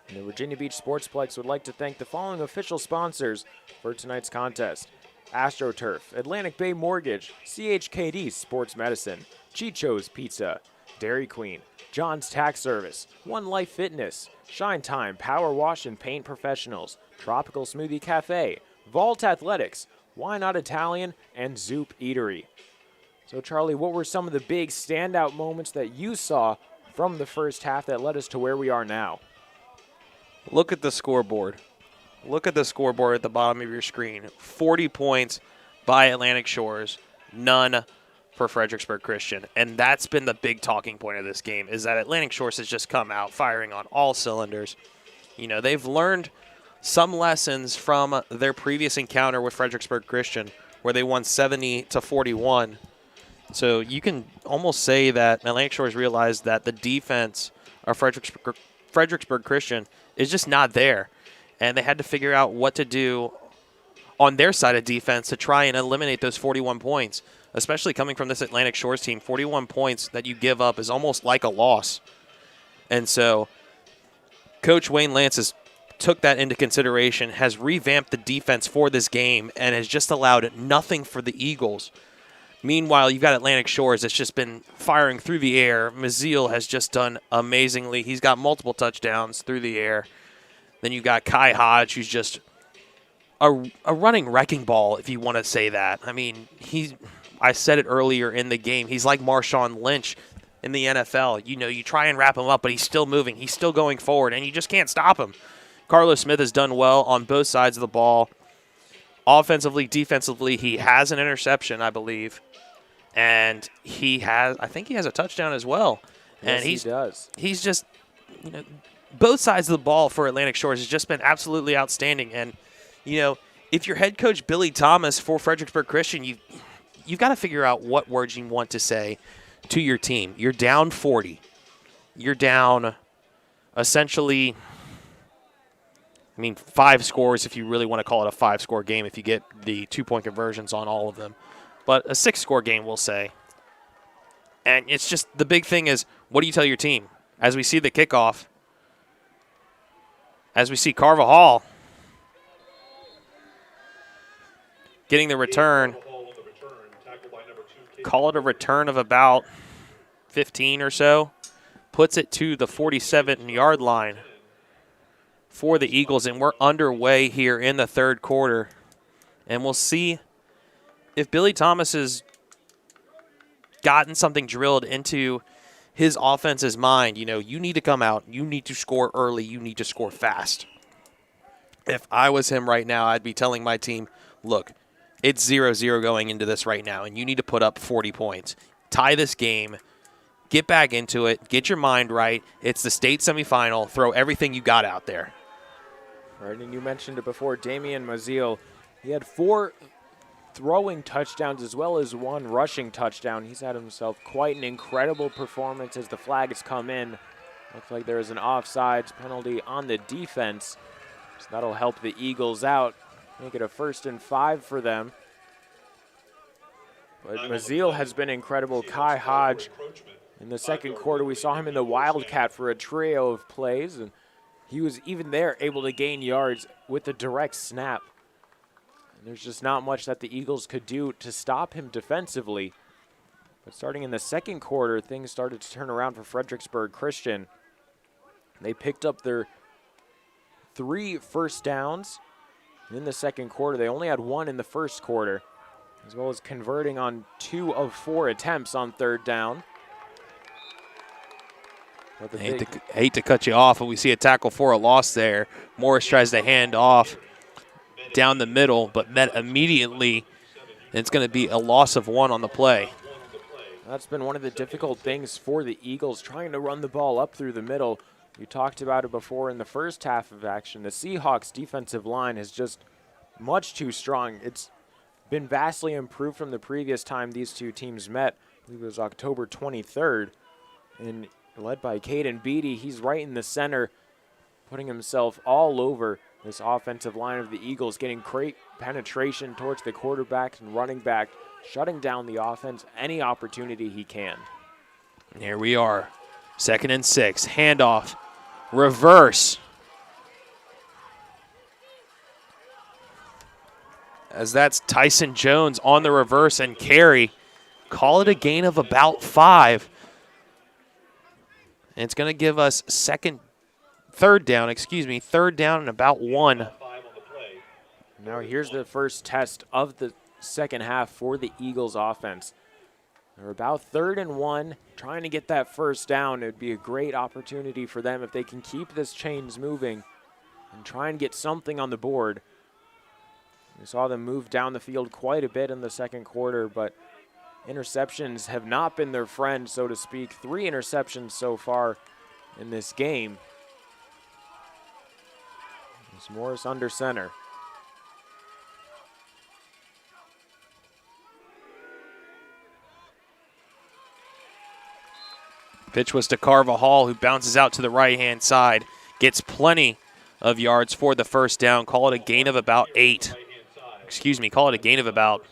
And the Virginia Beach Sportsplex would like to thank the following official sponsors for tonight's contest: AstroTurf, Atlantic Bay Mortgage, CHKD Sports Medicine, Chicho's Pizza, Dairy Queen, John's Tax Service, One Life Fitness, Shine Time Power Wash and Paint Professionals, Tropical Smoothie Cafe, Vault Athletics, YNOT Italian, and Zoop Eatery. So Charlie, what were some of the big standout moments that you saw from the first half that led us to where we are now? Look at the scoreboard. Look at the scoreboard at the bottom of your screen. 40 points by Atlantic Shores, none for Fredericksburg Christian. And that's been the big talking point of this game, is that Atlantic Shores has just come out firing on all cylinders. You know, they've learned some lessons from their previous encounter with Fredericksburg Christian, where they won 70-41. So you can almost say that Atlantic Shores realized that the defense of Fredericksburg Christian is just not there. And they had to figure out what to do on their side of defense to try and eliminate those 41 points, especially coming from this Atlantic Shores team. 41 points that you give up is almost like a loss. And so Coach Wayne Lance took that into consideration, has revamped the defense for this game, and has just allowed nothing for the Eagles. Meanwhile, you've got Atlantic Shores that's just been firing through the air. Maziel has just done amazingly. He's got multiple touchdowns through the air. Then you've got Kai Hodge, who's just a running wrecking ball, if you want to say that. I mean, I said it earlier in the game. He's like Marshawn Lynch in the NFL. You know, you try and wrap him up, but he's still moving. He's still going forward, and you just can't stop him. Carlos Smith has done well on both sides of the ball. Offensively, defensively, he has an interception, I believe. And I think he has a touchdown as well. Yes, and he does. He's just, you know, both sides of the ball for Atlantic Shores has just been absolutely outstanding. And, you know, if you're head coach Billy Thomas for Fredericksburg Christian, you've got to figure out what words you want to say to your team. You're down 40. You're down essentially, 5 scores if you really want to call it a 5-score game if you get the 2-point conversions on all of them. But a 6-score game, we'll say. And it's just the big thing is, what do you tell your team? As we see the kickoff, as we see Carvajal getting the return, call it a return of about 15 or so, puts it to the 47-yard line for the Eagles, and we're underway here in the third quarter. And we'll see if Billy Thomas has gotten something drilled into his offense's mind. You know, you need to come out. You need to score early. You need to score fast. If I was him right now, I'd be telling my team, look, it's 0-0 going into this right now, and you need to put up 40 points. Tie this game. Get back into it. Get your mind right. It's the state semifinal. Throw everything you got out there. Right, and you mentioned it before, Damian Maziel. He had 4 throwing touchdowns as well as 1 rushing touchdown. He's had himself quite an incredible performance as the flag has come in. Looks like there is an offsides penalty on the defense. So that'll help the Eagles out. Make it a 1st and 5 for them. But Maziel has been incredible. Kai Hodge, in the second quarter, we saw him in the Wildcat for a trio of plays, and he was even there able to gain yards with the direct snap. There's just not much that the Eagles could do to stop him defensively. But starting in the second quarter, things started to turn around for Fredericksburg Christian. They picked up their 3 first downs in the second quarter. They only had 1 in the first quarter, as well as converting on 2 of 4 attempts on third down. Hate to cut you off, but we see a tackle for a loss there. Morris tries to hand off down the middle, but met immediately, and it's going to be a loss of 1 on the play. That's been one of the difficult things for the Eagles, trying to run the ball up through the middle. You talked about it before in the first half of action. The Seahawks defensive line is just much too strong. It's been vastly improved from the previous time these two teams met. I believe it was October 23rd. And led by Caden Beatty, he's right in the center, putting himself all over this offensive line of the Eagles, getting great penetration towards the quarterback and running back, shutting down the offense any opportunity he can. Here we are, 2nd and 6, handoff, reverse. As that's Tyson Jones on the reverse and carry. Call it a gain of about 5. And it's going to give us third down and about 1. Now here's the first test of the second half for the Eagles offense. They're about 3rd and 1, trying to get that first down. It would be a great opportunity for them if they can keep this chains moving and try and get something on the board. We saw them move down the field quite a bit in the second quarter, but interceptions have not been their friend, so to speak. 3 interceptions so far in this game. It's Morris under center. Pitch was to Carvajal, who bounces out to the right-hand side. Gets plenty of yards for the first down. Call it a gain of about 8. Call it a gain of about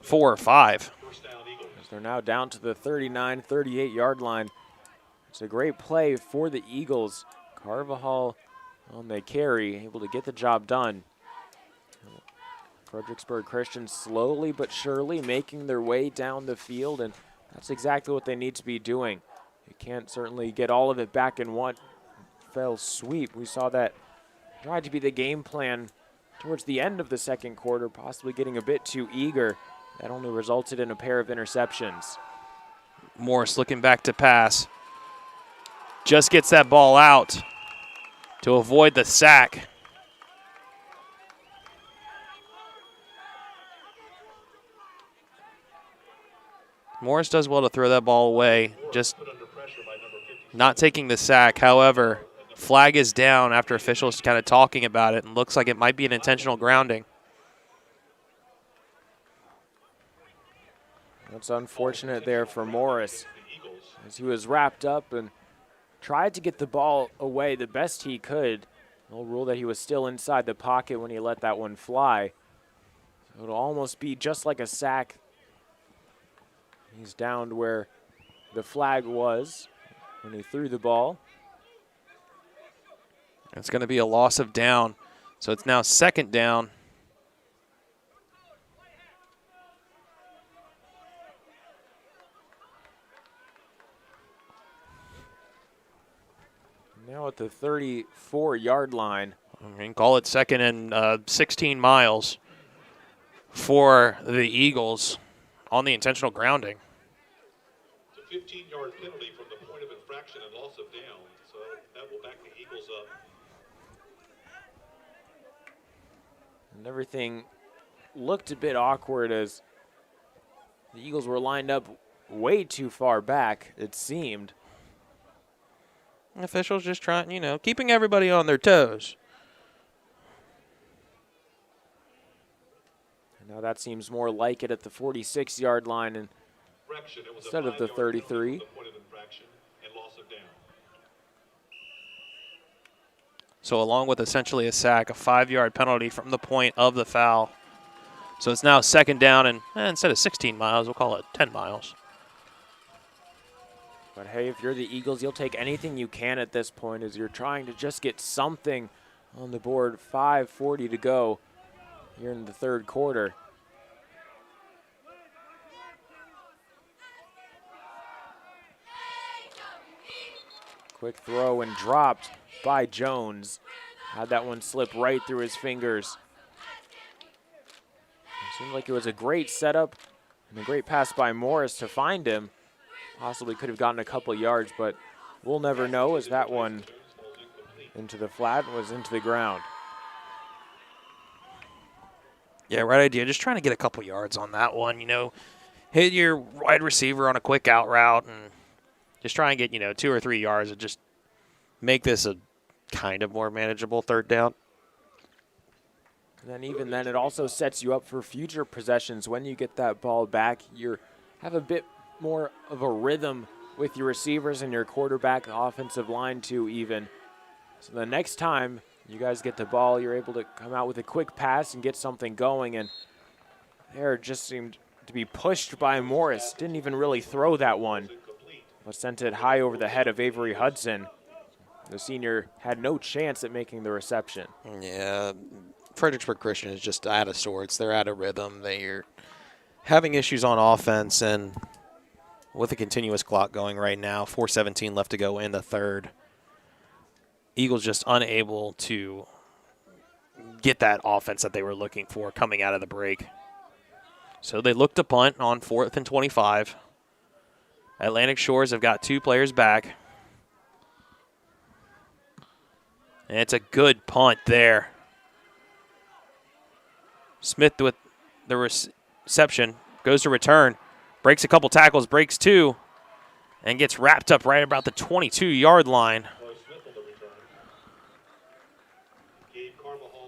4 or 5. They're now down to the 39, 38-yard line. It's a great play for the Eagles. Carvajal on the carry, able to get the job done. Fredericksburg Christian slowly but surely making their way down the field, and that's exactly what they need to be doing. You can't certainly get all of it back in one fell sweep. We saw that tried to be the game plan towards the end of the second quarter, possibly getting a bit too eager. That only resulted in a pair of interceptions. Morris looking back to pass. Just gets that ball out to avoid the sack. Morris does well to throw that ball away, just not taking the sack. However, flag is down after officials kind of talking about it, and looks like it might be an intentional grounding. That's unfortunate there for Morris, as he was wrapped up and tried to get the ball away the best he could. They'll rule that he was still inside the pocket when he let that one fly. So it'll almost be just like a sack. He's down to where the flag was when he threw the ball. It's going to be a loss of down, so it's now 2nd down. Now at the 34-yard line. I mean, call it 2nd and 16 miles for the Eagles on the intentional grounding. It's a 15-yard penalty from the point of infraction and loss of down, so that will back the Eagles up. And everything looked a bit awkward as the Eagles were lined up way too far back, it seemed. Officials just trying, keeping everybody on their toes. And now that seems more like it at the 46-yard line and instead of the 33. So along with essentially a sack, a 5-yard penalty from the point of the foul. So it's now 2nd down, and instead of 16 miles, we'll call it 10 miles. But hey, if you're the Eagles, you'll take anything you can at this point as you're trying to just get something on the board. 5:40 to go here in the third quarter. Quick throw and dropped by Jones. Had that one slip right through his fingers. It seemed like it was a great setup and a great pass by Morris to find him. Possibly could have gotten a couple yards, but we'll never know, as that one into the flat was into the ground. Yeah, right idea. Just trying to get a couple yards on that one, you know. Hit your wide receiver on a quick out route and just try and get, 2 or 3 yards and just make this a kind of more manageable third down. And then even then, it also sets you up for future possessions. When you get that ball back, you have a bit more of a rhythm with your receivers and your quarterback, the offensive line too even. So the next time you guys get the ball, you're able to come out with a quick pass and get something going. And there just seemed to be pushed by Morris. Didn't even really throw that one, but sent it high over the head of Avery Hudson. The senior had no chance at making the reception. Yeah, Fredericksburg Christian is just out of sorts. They're out of rhythm. They're having issues on offense, and with a continuous clock going right now, 4:17 left to go in the third. Eagles just unable to get that offense that they were looking for coming out of the break. So they look to punt on 4th and 25. Atlantic Shores have got 2 players back. And it's a good punt there. Smith with the reception, goes to return, breaks a couple tackles, breaks 2, and gets wrapped up right about the 22-yard line.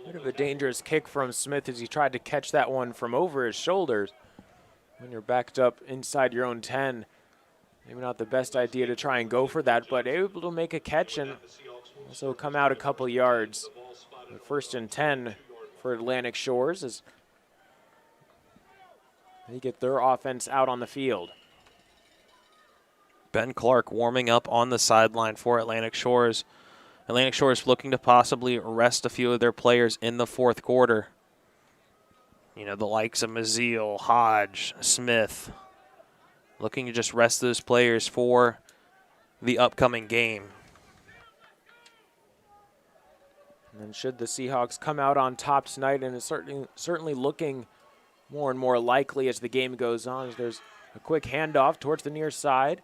Bit of a dangerous kick from Smith as he tried to catch that one from over his shoulders. When you're backed up inside your own 10, maybe not the best idea to try and go for that, but able to make a catch and also come out a couple yards. 1st and 10 for Atlantic Shores as they get their offense out on the field. Ben Clark warming up on the sideline for Atlantic Shores. Atlantic Shores looking to possibly rest a few of their players in the 4th quarter. The likes of Maziel, Hodge, Smith. Looking to just rest those players for the upcoming game. And then should the Seahawks come out on top tonight, and it's certainly looking more and more likely as the game goes on, as there's a quick handoff towards the near side.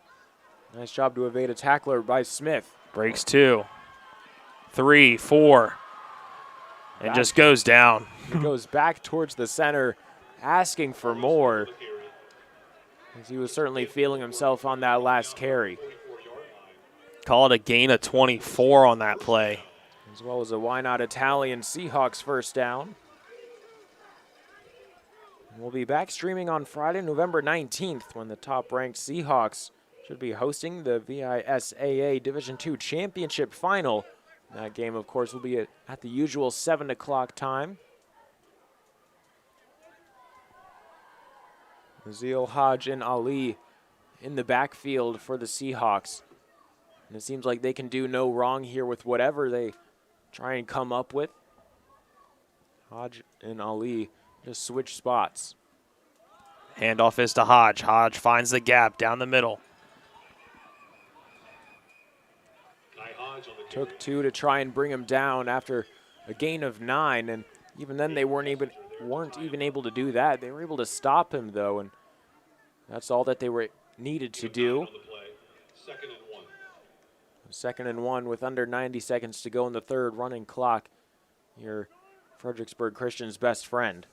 Nice job to evade a tackler by Smith. Breaks 2, 3, 4, and just goes down. He goes back towards the center, asking for more, as he was certainly feeling himself on that last carry. Call it a gain of 24 on that play. As well as a YNOT Italian Seahawks first down. We'll be back streaming on Friday, November 19th, when the top-ranked Seahawks should be hosting the VISAA Division II Championship Final. That game, of course, will be at the usual 7 o'clock time. Maziel, Hodge, and Ali in the backfield for the Seahawks. And it seems like they can do no wrong here with whatever they try and come up with. Hodge and Ali just switch spots. Handoff is to Hodge. Hodge finds the gap down the middle. Took 2 to try and bring him down after a gain of 9, and even then they weren't even able to do that. They were able to stop him though, and that's all that they were needed to do. 2nd and 1 with under 90 seconds to go in the third, running clock. Your Fredericksburg Christian's best friend.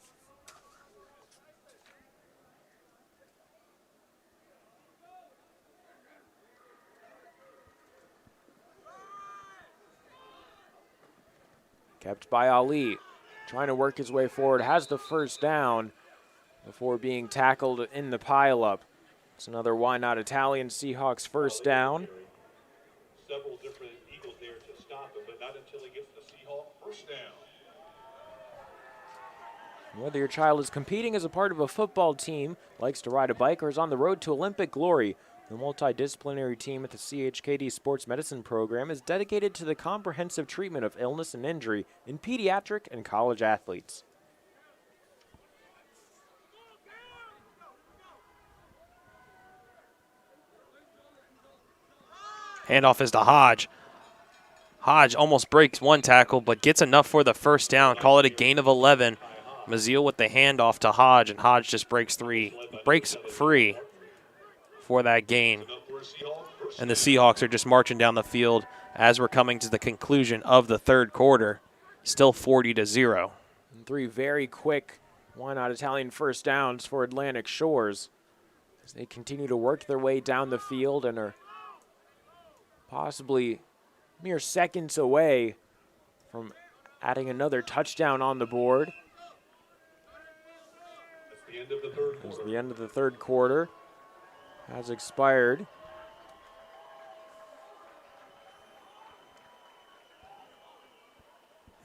Kept by Ali, trying to work his way forward, has the first down before being tackled in the pileup. It's another YNOT Italian Seahawks first down. Several different Eagles there to stop him, but not until he gets the Seahawk first down. Whether your child is competing as a part of a football team, likes to ride a bike, or is on the road to Olympic glory, the multidisciplinary team at the CHKD Sports Medicine program is dedicated to the comprehensive treatment of illness and injury in pediatric and college athletes. Handoff is to Hodge. Hodge almost breaks 1 tackle, but gets enough for the first down. Call it a gain of 11. Maziel with the handoff to Hodge, and Hodge just breaks free for that gain. and the Seahawks are just marching down the field as we're coming to the conclusion of the third quarter. Still 40-0. And 3 very quick YNOT Italian first downs for Atlantic Shores as they continue to work their way down the field and are possibly mere seconds away from adding another touchdown on the board. As the end of the third quarter has expired.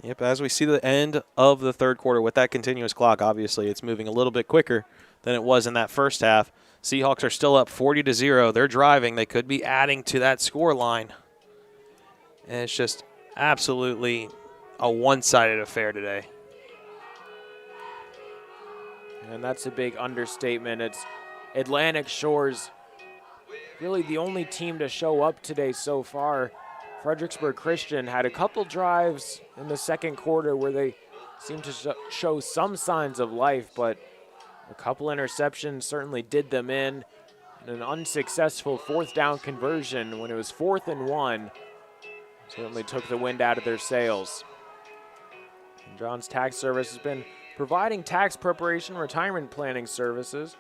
Yep, as we see the end of the third quarter with that continuous clock, obviously it's moving a little bit quicker than it was in that first half. Seahawks are still up 40-0. They're driving. They could be adding to that score line. And it's just absolutely a one-sided affair today. And that's a big understatement. It's Atlantic Shores, really the only team to show up today so far. Fredericksburg Christian had a couple drives in the second quarter where they seemed to show some signs of life, but a couple interceptions certainly did them in. And an unsuccessful fourth down conversion when it was 4th and 1 certainly took the wind out of their sails. And John's Tax Service has been providing tax preparation retirement planning services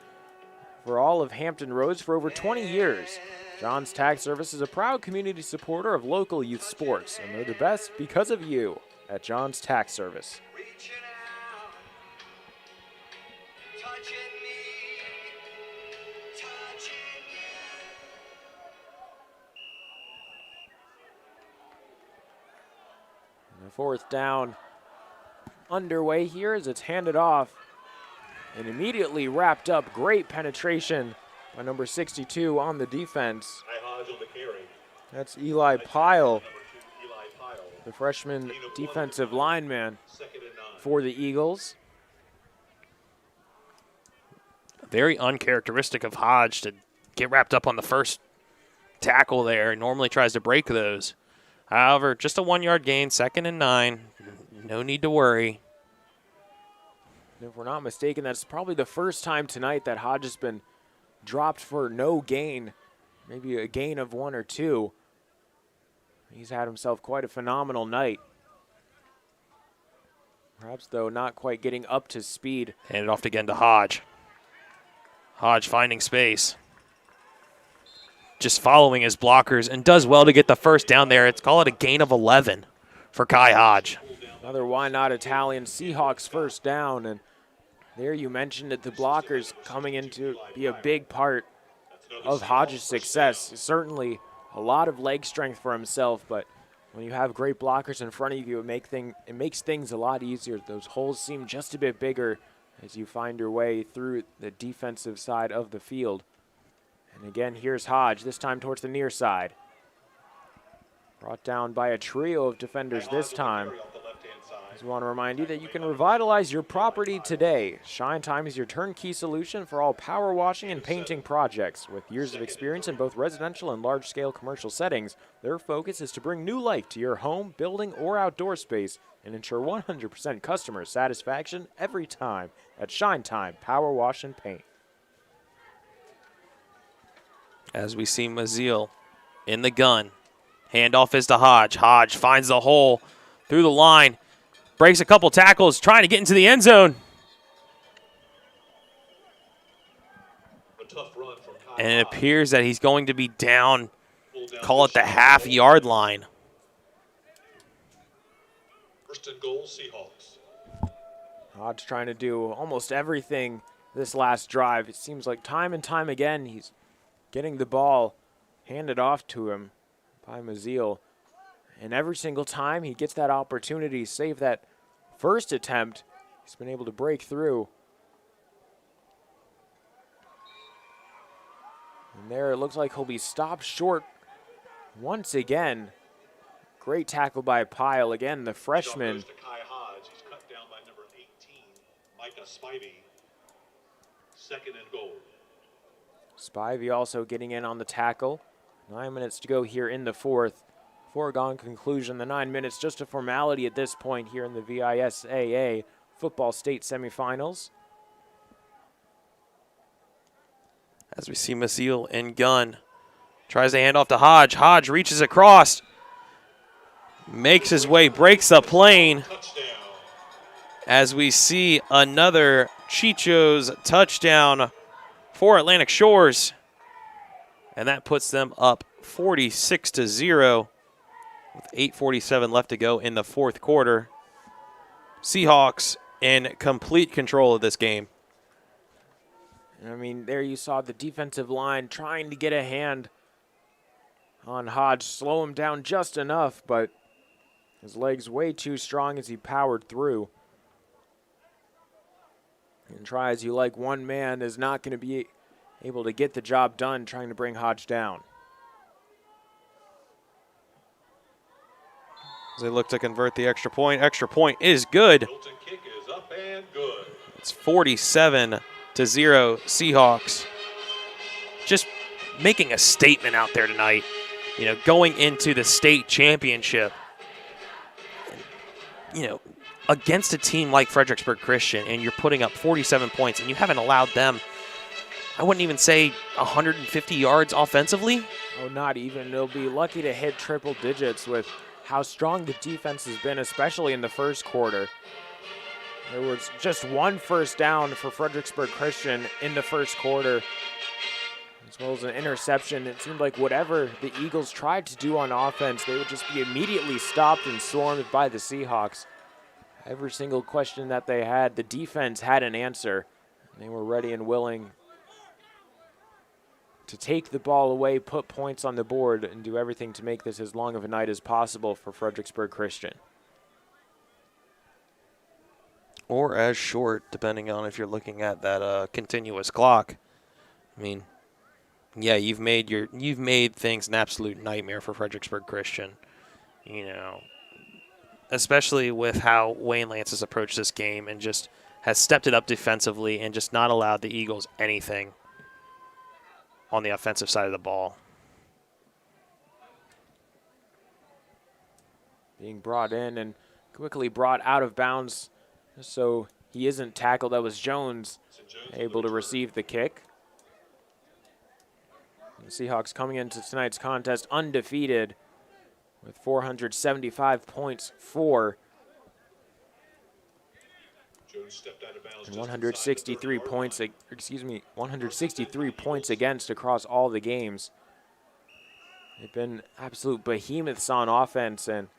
for all of Hampton Roads for over 20 years. John's Tax Service is a proud community supporter of local youth sports, and they're the best because of you at John's Tax Service. And the fourth down underway here as it's handed off and immediately wrapped up. Great penetration by number 62 on the defense. That's Eli Pyle, the freshman defensive lineman for the Eagles. Very uncharacteristic of Hodge to get wrapped up on the first tackle there. He normally tries to break those. However, just a 1-yard gain, 2nd and 9. No need to worry. If we're not mistaken, that's probably the first time tonight that Hodge has been dropped for no gain, maybe a gain of 1 or 2. He's had himself quite a phenomenal night. Perhaps, though, not quite getting up to speed. Hand it off again to Hodge. Hodge finding space. Just following his blockers and does well to get the first down there. Let's call it a gain of 11 for Kai Hodge. Another YNOT Italian Seahawks first down, and there you mentioned that the blockers coming in to be a big part of Hodge's success. Certainly a lot of leg strength for himself, but when you have great blockers in front of you, it makes things a lot easier. Those holes seem just a bit bigger as you find your way through the defensive side of the field. And again, here's Hodge, this time towards the near side. Brought down by a trio of defenders this time. I just want to remind you that you can revitalize your property today. Shine Time is your turnkey solution for all power washing and painting projects. With years of experience in both residential and large-scale commercial settings, their focus is to bring new life to your home, building, or outdoor space and ensure 100% customer satisfaction every time at Shine Time Power Wash and Paint. As we see Maziel in the gun. Handoff is to Hodge. Hodge finds the hole through the line. Breaks a couple tackles, trying to get into the end zone. And it appears that he's going to be down, call it the half-yard line. First and goal, Seahawks. Hodge trying to do almost everything this last drive. It seems like time and time again he's getting the ball handed off to him by Maziel. And every single time he gets that opportunity, save that first attempt, he's been able to break through. And there it looks like he'll be stopped short once again. Great tackle by Pyle. Again, the freshman. He's cut down by number 18, Micah Spivey. 2nd and goal. Spivey also getting in on the tackle. 9 minutes to go here in the fourth. Foregone conclusion, the 9 minutes just a formality at this point here in the VISAA football state semifinals. As we see Maziel in gun, Tries to hand off to Hodge. Hodge reaches across. Makes his way, breaks the plane. As we see another Chicho's touchdown for Atlantic Shores. And that puts them up 46-0 with 8:47 left to go in the fourth quarter. Seahawks in complete control of this game. I mean, there you saw the defensive line trying to get a hand on Hodge, slow him down just enough, but his legs way too strong as he powered through. And try as you like, one man is not going to be able to get the job done trying to bring Hodge down. As they look to convert the extra point. Extra point is good. Kick is up and good. It's 47-0 Seahawks. Just making a statement out there tonight. You know, going into the state championship, you know, against a team like Fredericksburg Christian, and you're putting up 47 points, and you haven't allowed them, I wouldn't even say 150 yards offensively. Oh, not even. They'll be lucky to hit triple digits with how strong the defense has been, especially in the first quarter. There was just one first down for Fredericksburg Christian in the first quarter, as well as an interception. It seemed like whatever the Eagles tried to do on offense, they would just be immediately stopped and swarmed by the Seahawks. Every single question that they had, the defense had an answer. They were ready and willing to take the ball away, put points on the board, and do everything to make this as long of a night as possible for Fredericksburg Christian. Or as short, depending on if you're looking at that continuous clock. I mean, yeah, you've made things an absolute nightmare for Fredericksburg Christian. You know, especially with how Wayne Lance has approached this game and just has stepped it up defensively and just not allowed the Eagles anything on the offensive side of the ball. Being brought in and quickly brought out of bounds so he isn't tackled. That was Jones able to receive the kick. The Seahawks coming into tonight's contest undefeated with 475 points for and 163 points, 163 points against across all the games. They've been absolute behemoths on offense, and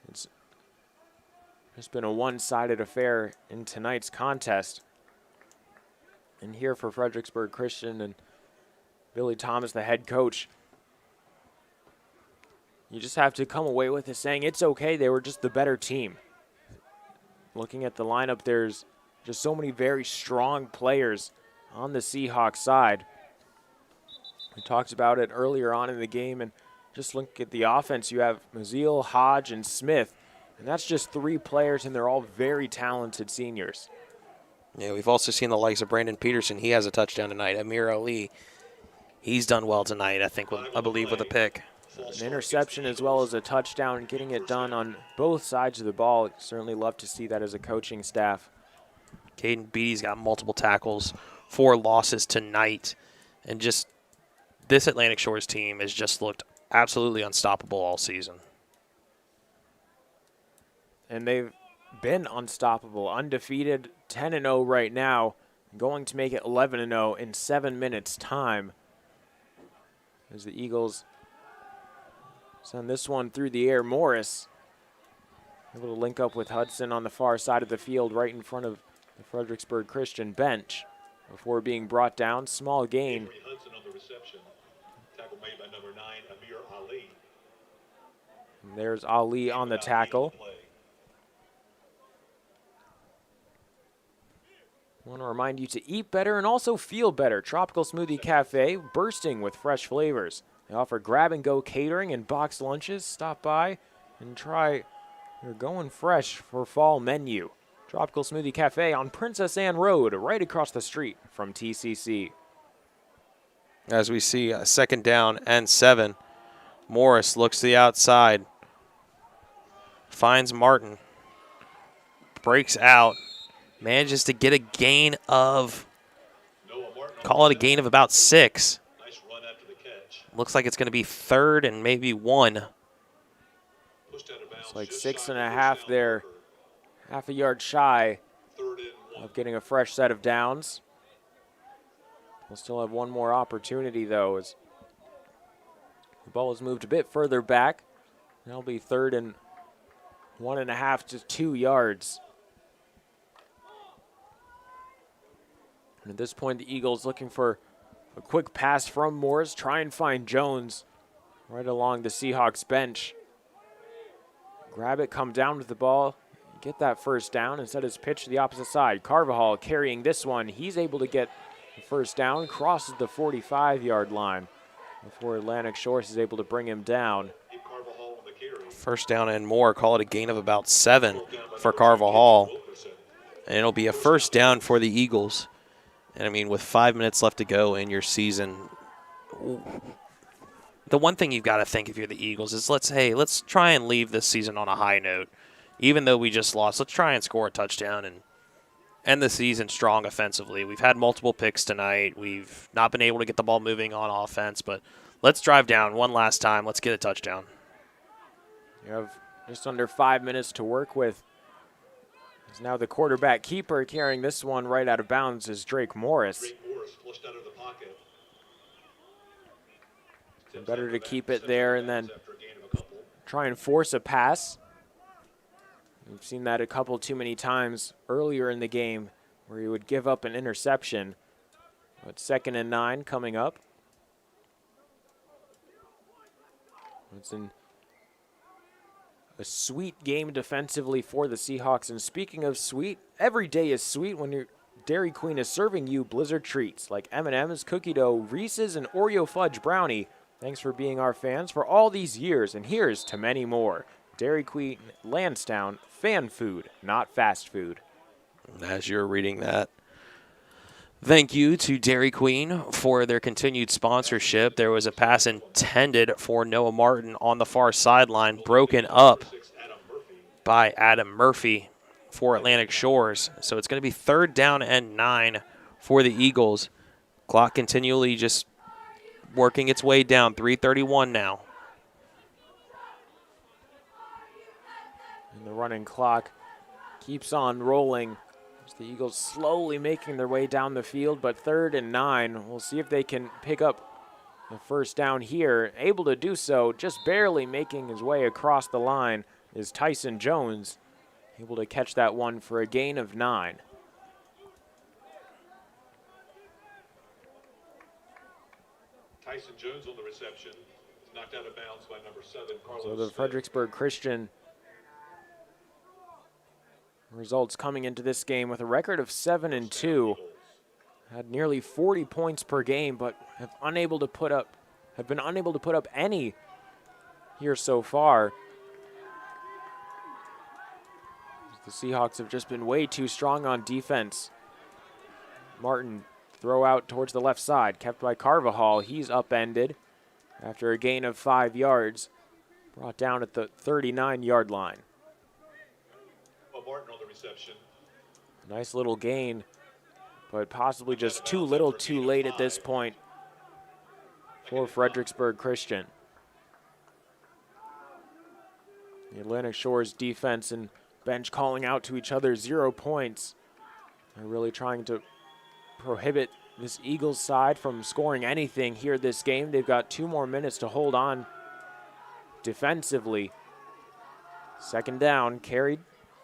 it's just been a one-sided affair in tonight's contest. And here for Fredericksburg Christian and Billy Thomas, the head coach, you just have to come away with it saying it's okay, they were just the better team. Looking at the lineup, there's just so many very strong players on the Seahawks side. We talked about it earlier on in the game, and just look at the offense. You have Maziel, Hodge, and Smith, and that's just three players, and they're all very talented seniors. Yeah, we've also seen the likes of Brandon Peterson. He has a touchdown tonight. Amir Ali, he's done well tonight, I believe, with a pick. An interception as well as a touchdown, getting it done on both sides of the ball. Certainly love to see that as a coaching staff. Caden Beatty's got multiple tackles, 4 losses tonight. And just this Atlantic Shores team has just looked absolutely unstoppable all season. And they've been unstoppable, undefeated, 10-0 right now, going to make it 11-0 in 7 minutes' time. As the Eagles send this one through the air. Morris able to link up with Hudson on the far side of the field, right in front of the Fredericksburg Christian bench before being brought down. Small gain. Hudson on the reception. Tackle made by number 9, Amir Ali. And there's Ali on the tackle. I want to remind you to eat better and also feel better. Tropical Smoothie Cafe, bursting with fresh flavors. They offer grab-and-go catering and boxed lunches. Stop by and try their Going Fresh for Fall menu. Tropical Smoothie Cafe on Princess Anne Road, right across the street from TCC. As we see a 2nd down and 7. Morris looks to the outside. Finds Martin. Breaks out. Manages to get a gain of, call it a gain of about 6. Looks like it's going to be 3rd and maybe 1. It's like 6.5 there. Half a yard shy of getting a fresh set of downs. We'll still have one more opportunity, though, as the ball is moved a bit further back. That'll be 3rd and 1.5 to 2 yards. And at this point, the Eagles looking for a quick pass from Morris. Try and find Jones right along the Seahawks bench. Grab it, come down with the ball, get that first down. Instead, it's pitched to the opposite side. Carvajal carrying this one. He's able to get the first down, crosses the 45-yard line before Atlantic Shores is able to bring him down. First down and more. Call it a gain of about 7 for Carvajal. And it'll be a first down for the Eagles. And, I mean, with 5 minutes left to go in your season, the one thing you've got to think if you're the Eagles is, let's try and leave this season on a high note. Even though we just lost, let's try and score a touchdown and end the season strong offensively. We've had multiple picks tonight. We've not been able to get the ball moving on offense, but let's drive down one last time. Let's get a touchdown. You have just under 5 minutes to work with. It's now the quarterback keeper carrying this one right out of bounds is Drake Morris. Flushed out of the pocket. Better to keep it there and then try and force a pass. We've seen that a couple too many times earlier in the game where he would give up an interception. But 2nd and 9 coming up. It's in a sweet game defensively for the Seahawks. And speaking of sweet, every day is sweet when your Dairy Queen is serving you Blizzard treats like M&M's, cookie dough, Reese's, and Oreo fudge brownie. Thanks for being our fans for all these years, and here's to many more. Dairy Queen, Lansdowne, fan food, not fast food. As you're reading that, thank you to Dairy Queen for their continued sponsorship. There was a pass intended for Noah Martin on the far sideline, broken up by Adam Murphy for Atlantic Shores. So it's going to be 3rd down and 9 for the Eagles. Clock continually just working its way down, 3:31 now. And the running clock keeps on rolling. The Eagles slowly making their way down the field, but 3rd and 9. We'll see if they can pick up the first down here. Able to do so, just barely making his way across the line is Tyson Jones. Able to catch that one for a gain of 9. Tyson Jones on the reception. Knocked out of bounds by number 7, Carlos. So the Fredericksburg Christian results coming into this game with a record of 7-2. Had nearly 40 points per game, but have been unable to put up any here so far. The Seahawks have just been way too strong on defense. Martin throw out towards the left side, kept by Carvajal. He's upended after a gain of 5 yards, brought down at the 39-yard line. Martin on the reception. Nice little gain, but possibly just too little too late at this point for Fredericksburg Christian. The Atlantic Shores defense and bench calling out to each other 0 points. They're really trying to prohibit this Eagles side from scoring anything here this game. They've got 2 more minutes to hold on defensively. 2nd down, carried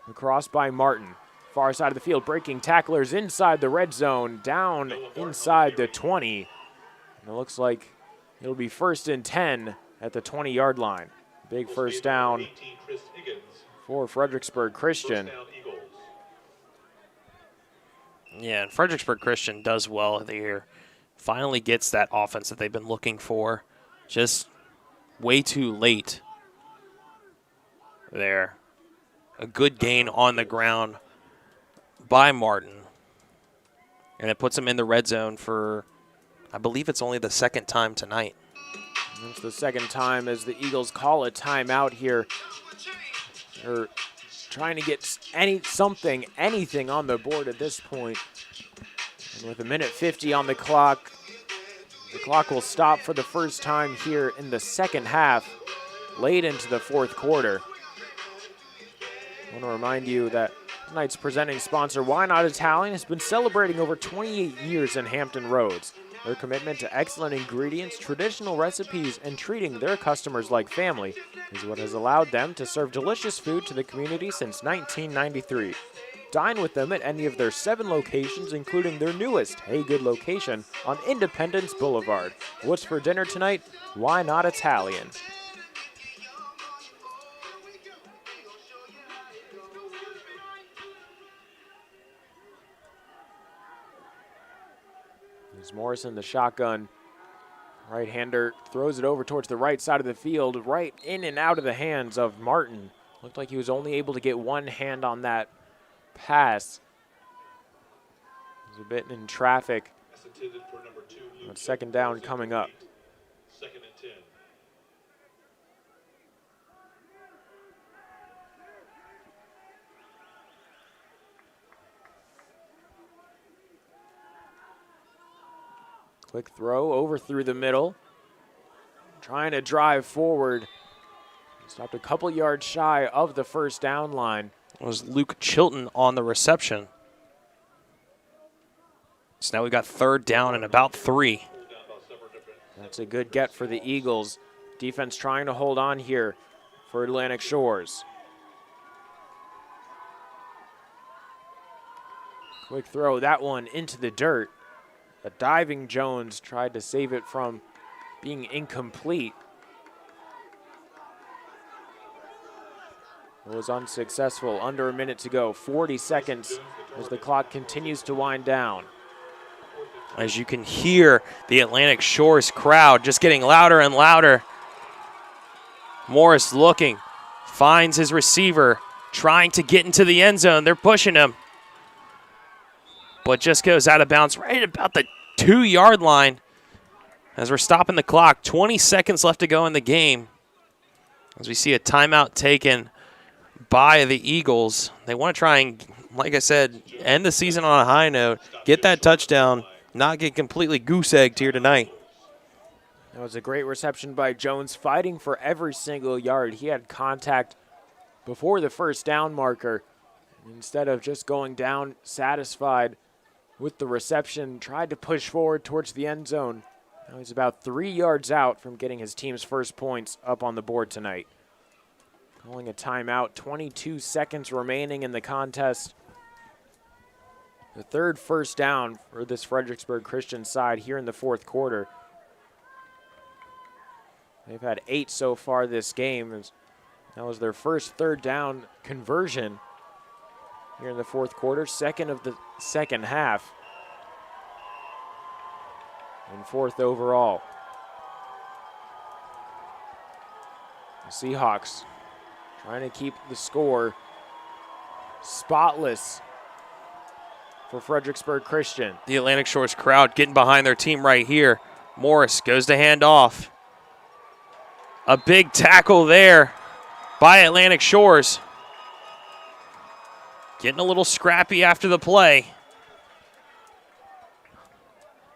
across by Martin. Far side of the field, breaking tacklers inside the red zone, down inside the 20. And it looks like it'll be 1st and 10 at the 20-yard line. Big first down for Fredericksburg Christian. Yeah, and Fredericksburg Christian does well here. Finally gets that offense that they've been looking for. Just way too late there. A good gain on the ground by Martin. And it puts him in the red zone for, I believe it's only the 2nd time tonight. It's the 2nd time as the Eagles call a timeout here. They're trying to get anything on the board at this point. And with 1:50 on the clock, The clock will stop for the first time here in the second half, late into the fourth quarter. I want to remind you that tonight's presenting sponsor, YNOT Italian, has been celebrating over 28 years in Hampton Roads. Their commitment to excellent ingredients, traditional recipes, and treating their customers like family is what has allowed them to serve delicious food to the community since 1993. Dine with them at any of their 7 locations, including their newest Hey Good location on Independence Boulevard. What's for dinner tonight? Why not Italian? Here's Morrison, the shotgun. Right-hander throws it over towards the right side of the field, right in and out of the hands of Martin. Looked like he was only able to get one hand on that pass. He was a bit in traffic. But second down coming up. Second and 10. Quick throw over through the middle. Trying to drive forward. Stopped a couple yards shy of the first down line. It was Luke Chilton on the reception. So now we've got third down and about 3. That's a good get for the Eagles. Defense trying to hold on here for Atlantic Shores. Quick throw, that one into the dirt. A diving Jones tried to save it from being incomplete. It was unsuccessful. Under a minute to go. 40 seconds as the clock continues to wind down. As you can hear, the Atlantic Shores crowd just getting louder and louder. Morris looking, finds his receiver, trying to get into the end zone. They're pushing him, but just goes out of bounds right about the 2-yard line as we're stopping the clock. 20 seconds left to go in the game as we see a timeout taken by the Eagles. They want to try and, like I said, end the season on a high note, get that touchdown, not get completely goose-egged here tonight. That was a great reception by Jones, fighting for every single yard. He had contact before the first down marker. Instead of just going down satisfied with the reception, tried to push forward towards the end zone. Now he's about 3 yards out from getting his team's first points up on the board tonight. Calling a timeout, 22 seconds remaining in the contest. The third first down for this Fredericksburg Christian side here in the fourth quarter. They've had 8 so far this game. That was their first third down conversion here in the fourth quarter, second of the second half, and 4th overall. The Seahawks trying to keep the score spotless for Fredericksburg Christian. The Atlantic Shores crowd getting behind their team right here. Morris goes to hand off. A big tackle there by Atlantic Shores. Getting a little scrappy after the play.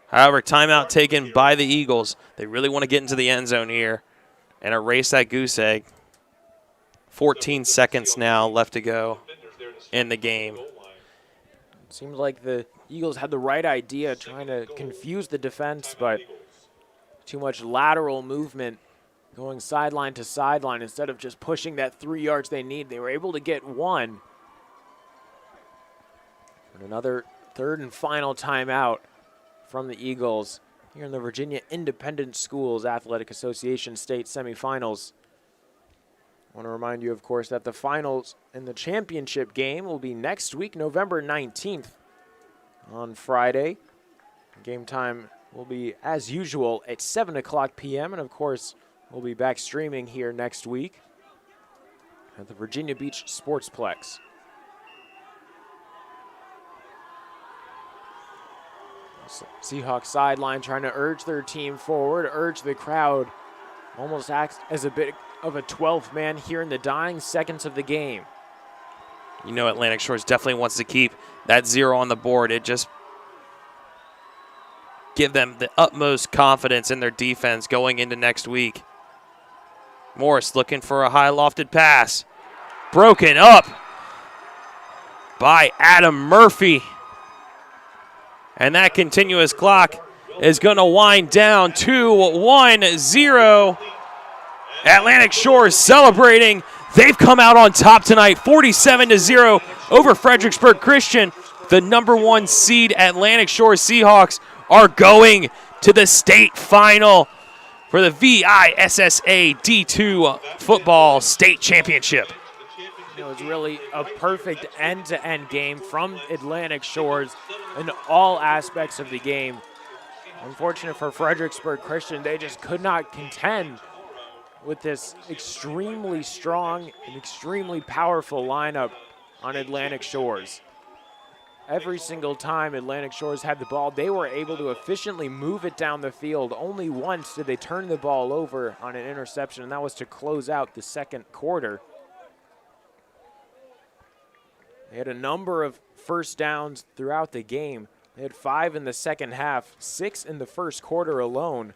However, timeout taken by the Eagles. They really want to get into the end zone here and erase that goose egg. 14 seconds now left to go in the game. It seems like the Eagles had the right idea, trying to confuse the defense, but too much lateral movement, going sideline to sideline instead of just pushing that 3 yards they need. They were able to get 1. And another third and final timeout from the Eagles here in the Virginia Independent Schools Athletic Association state semifinals. I want to remind you, of course, that the finals in the championship game will be next week, November 19th on Friday. Game time will be, as usual, at 7 o'clock p.m. And, of course, we'll be back streaming here next week at the Virginia Beach Sportsplex. Seahawks sideline trying to urge their team forward, urge the crowd. Almost acts as a bit of a 12th man here in the dying seconds of the game. You know Atlantic Shores definitely wants to keep that 0 on the board. It just give them the utmost confidence in their defense going into next week. Morris looking for a high lofted pass. Broken up by Adam Murphy. And that continuous clock is going to wind down to 1-0. Atlantic Shores celebrating. They've come out on top tonight, 47-0 over Fredericksburg Christian. The #1 seed Atlantic Shores Seahawks are going to the state final for the VISAA D2 football state championship. It was really a perfect end-to-end game from Atlantic Shores in all aspects of the game. Unfortunate for Fredericksburg Christian, they just could not contend with this extremely strong and extremely powerful lineup on Atlantic Shores. Every single time Atlantic Shores had the ball, they were able to efficiently move it down the field. Only once did they turn the ball over on an interception, and that was to close out the second quarter. They had a number of first downs throughout the game. They had 5 in the second half, 6 in the first quarter alone.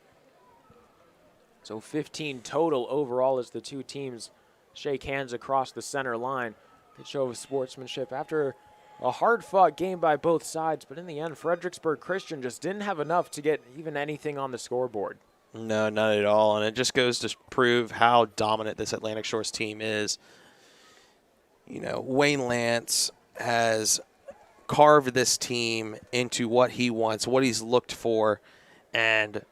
So 15 total overall as the two teams shake hands across the center line. Good show of sportsmanship after a hard-fought game by both sides, but in the end, Fredericksburg Christian just didn't have enough to get even anything on the scoreboard. No, not at all, and it just goes to prove how dominant this Atlantic Shores team is. You know, Wayne Lance has carved this team into what he wants, what he's looked for, and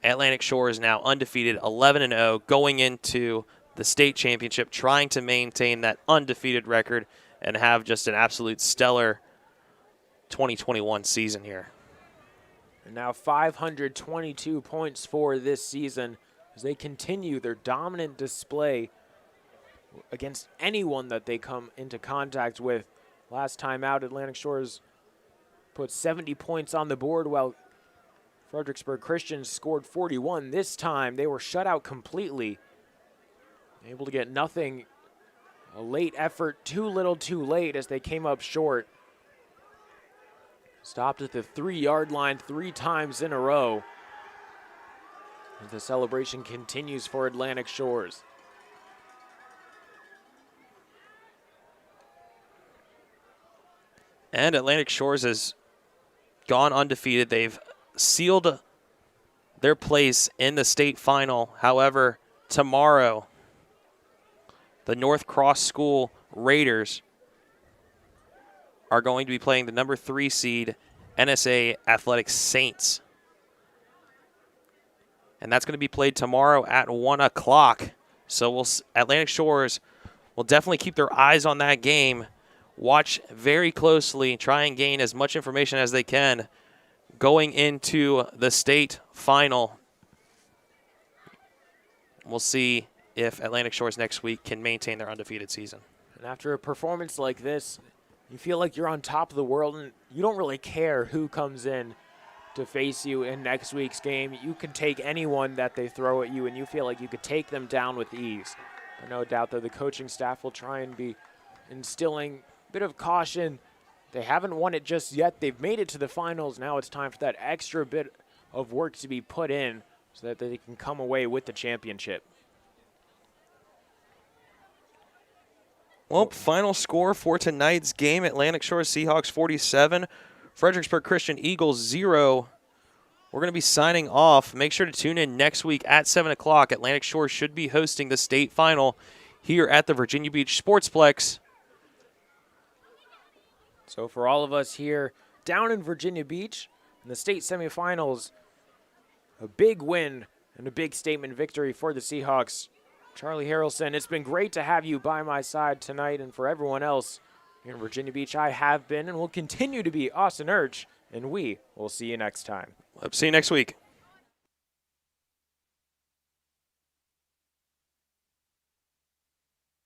Atlantic Shores now undefeated, 11-0, going into the state championship, trying to maintain that undefeated record and have just an absolute stellar 2021 season here. And now 522 points for this season as they continue their dominant display against anyone that they come into contact with. Last time out, Atlantic Shores put 70 points on the board while Fredericksburg Christian scored 41. This time, they were shut out completely. Able to get nothing. A late effort, too little too late as they came up short. Stopped at the 3-yard line 3 times in a row. As the celebration continues for Atlantic Shores. And Atlantic Shores has gone undefeated. They've sealed their place in the state final. However, tomorrow, the North Cross School Raiders are going to be playing the #3 seed NSA Athletic Saints. And that's going to be played tomorrow at 1 o'clock. So Atlantic Shores will definitely keep their eyes on that game. Watch very closely, try and gain as much information as they can going into the state final. We'll see if Atlantic Shores next week can maintain their undefeated season. And after a performance like this, you feel like you're on top of the world and you don't really care who comes in to face you in next week's game. You can take anyone that they throw at you and you feel like you could take them down with ease. But no doubt that the coaching staff will try and be instilling a bit of caution. They haven't won it just yet. They've made it to the finals. Now it's time for that extra bit of work to be put in so that they can come away with the championship. Well, final score for tonight's game, Atlantic Shores Seahawks 47, Fredericksburg Christian Eagles 0. We're going to be signing off. Make sure to tune in next week at 7 o'clock. Atlantic Shores should be hosting the state final here at the Virginia Beach Sportsplex. So for all of us here down in Virginia Beach in the state semifinals, a big win and a big statement victory for the Seahawks. Charlie Harrelson, it's been great to have you by my side tonight, and for everyone else here in Virginia Beach, I have been and will continue to be Austin Urch, and we will see you next time. See you next week.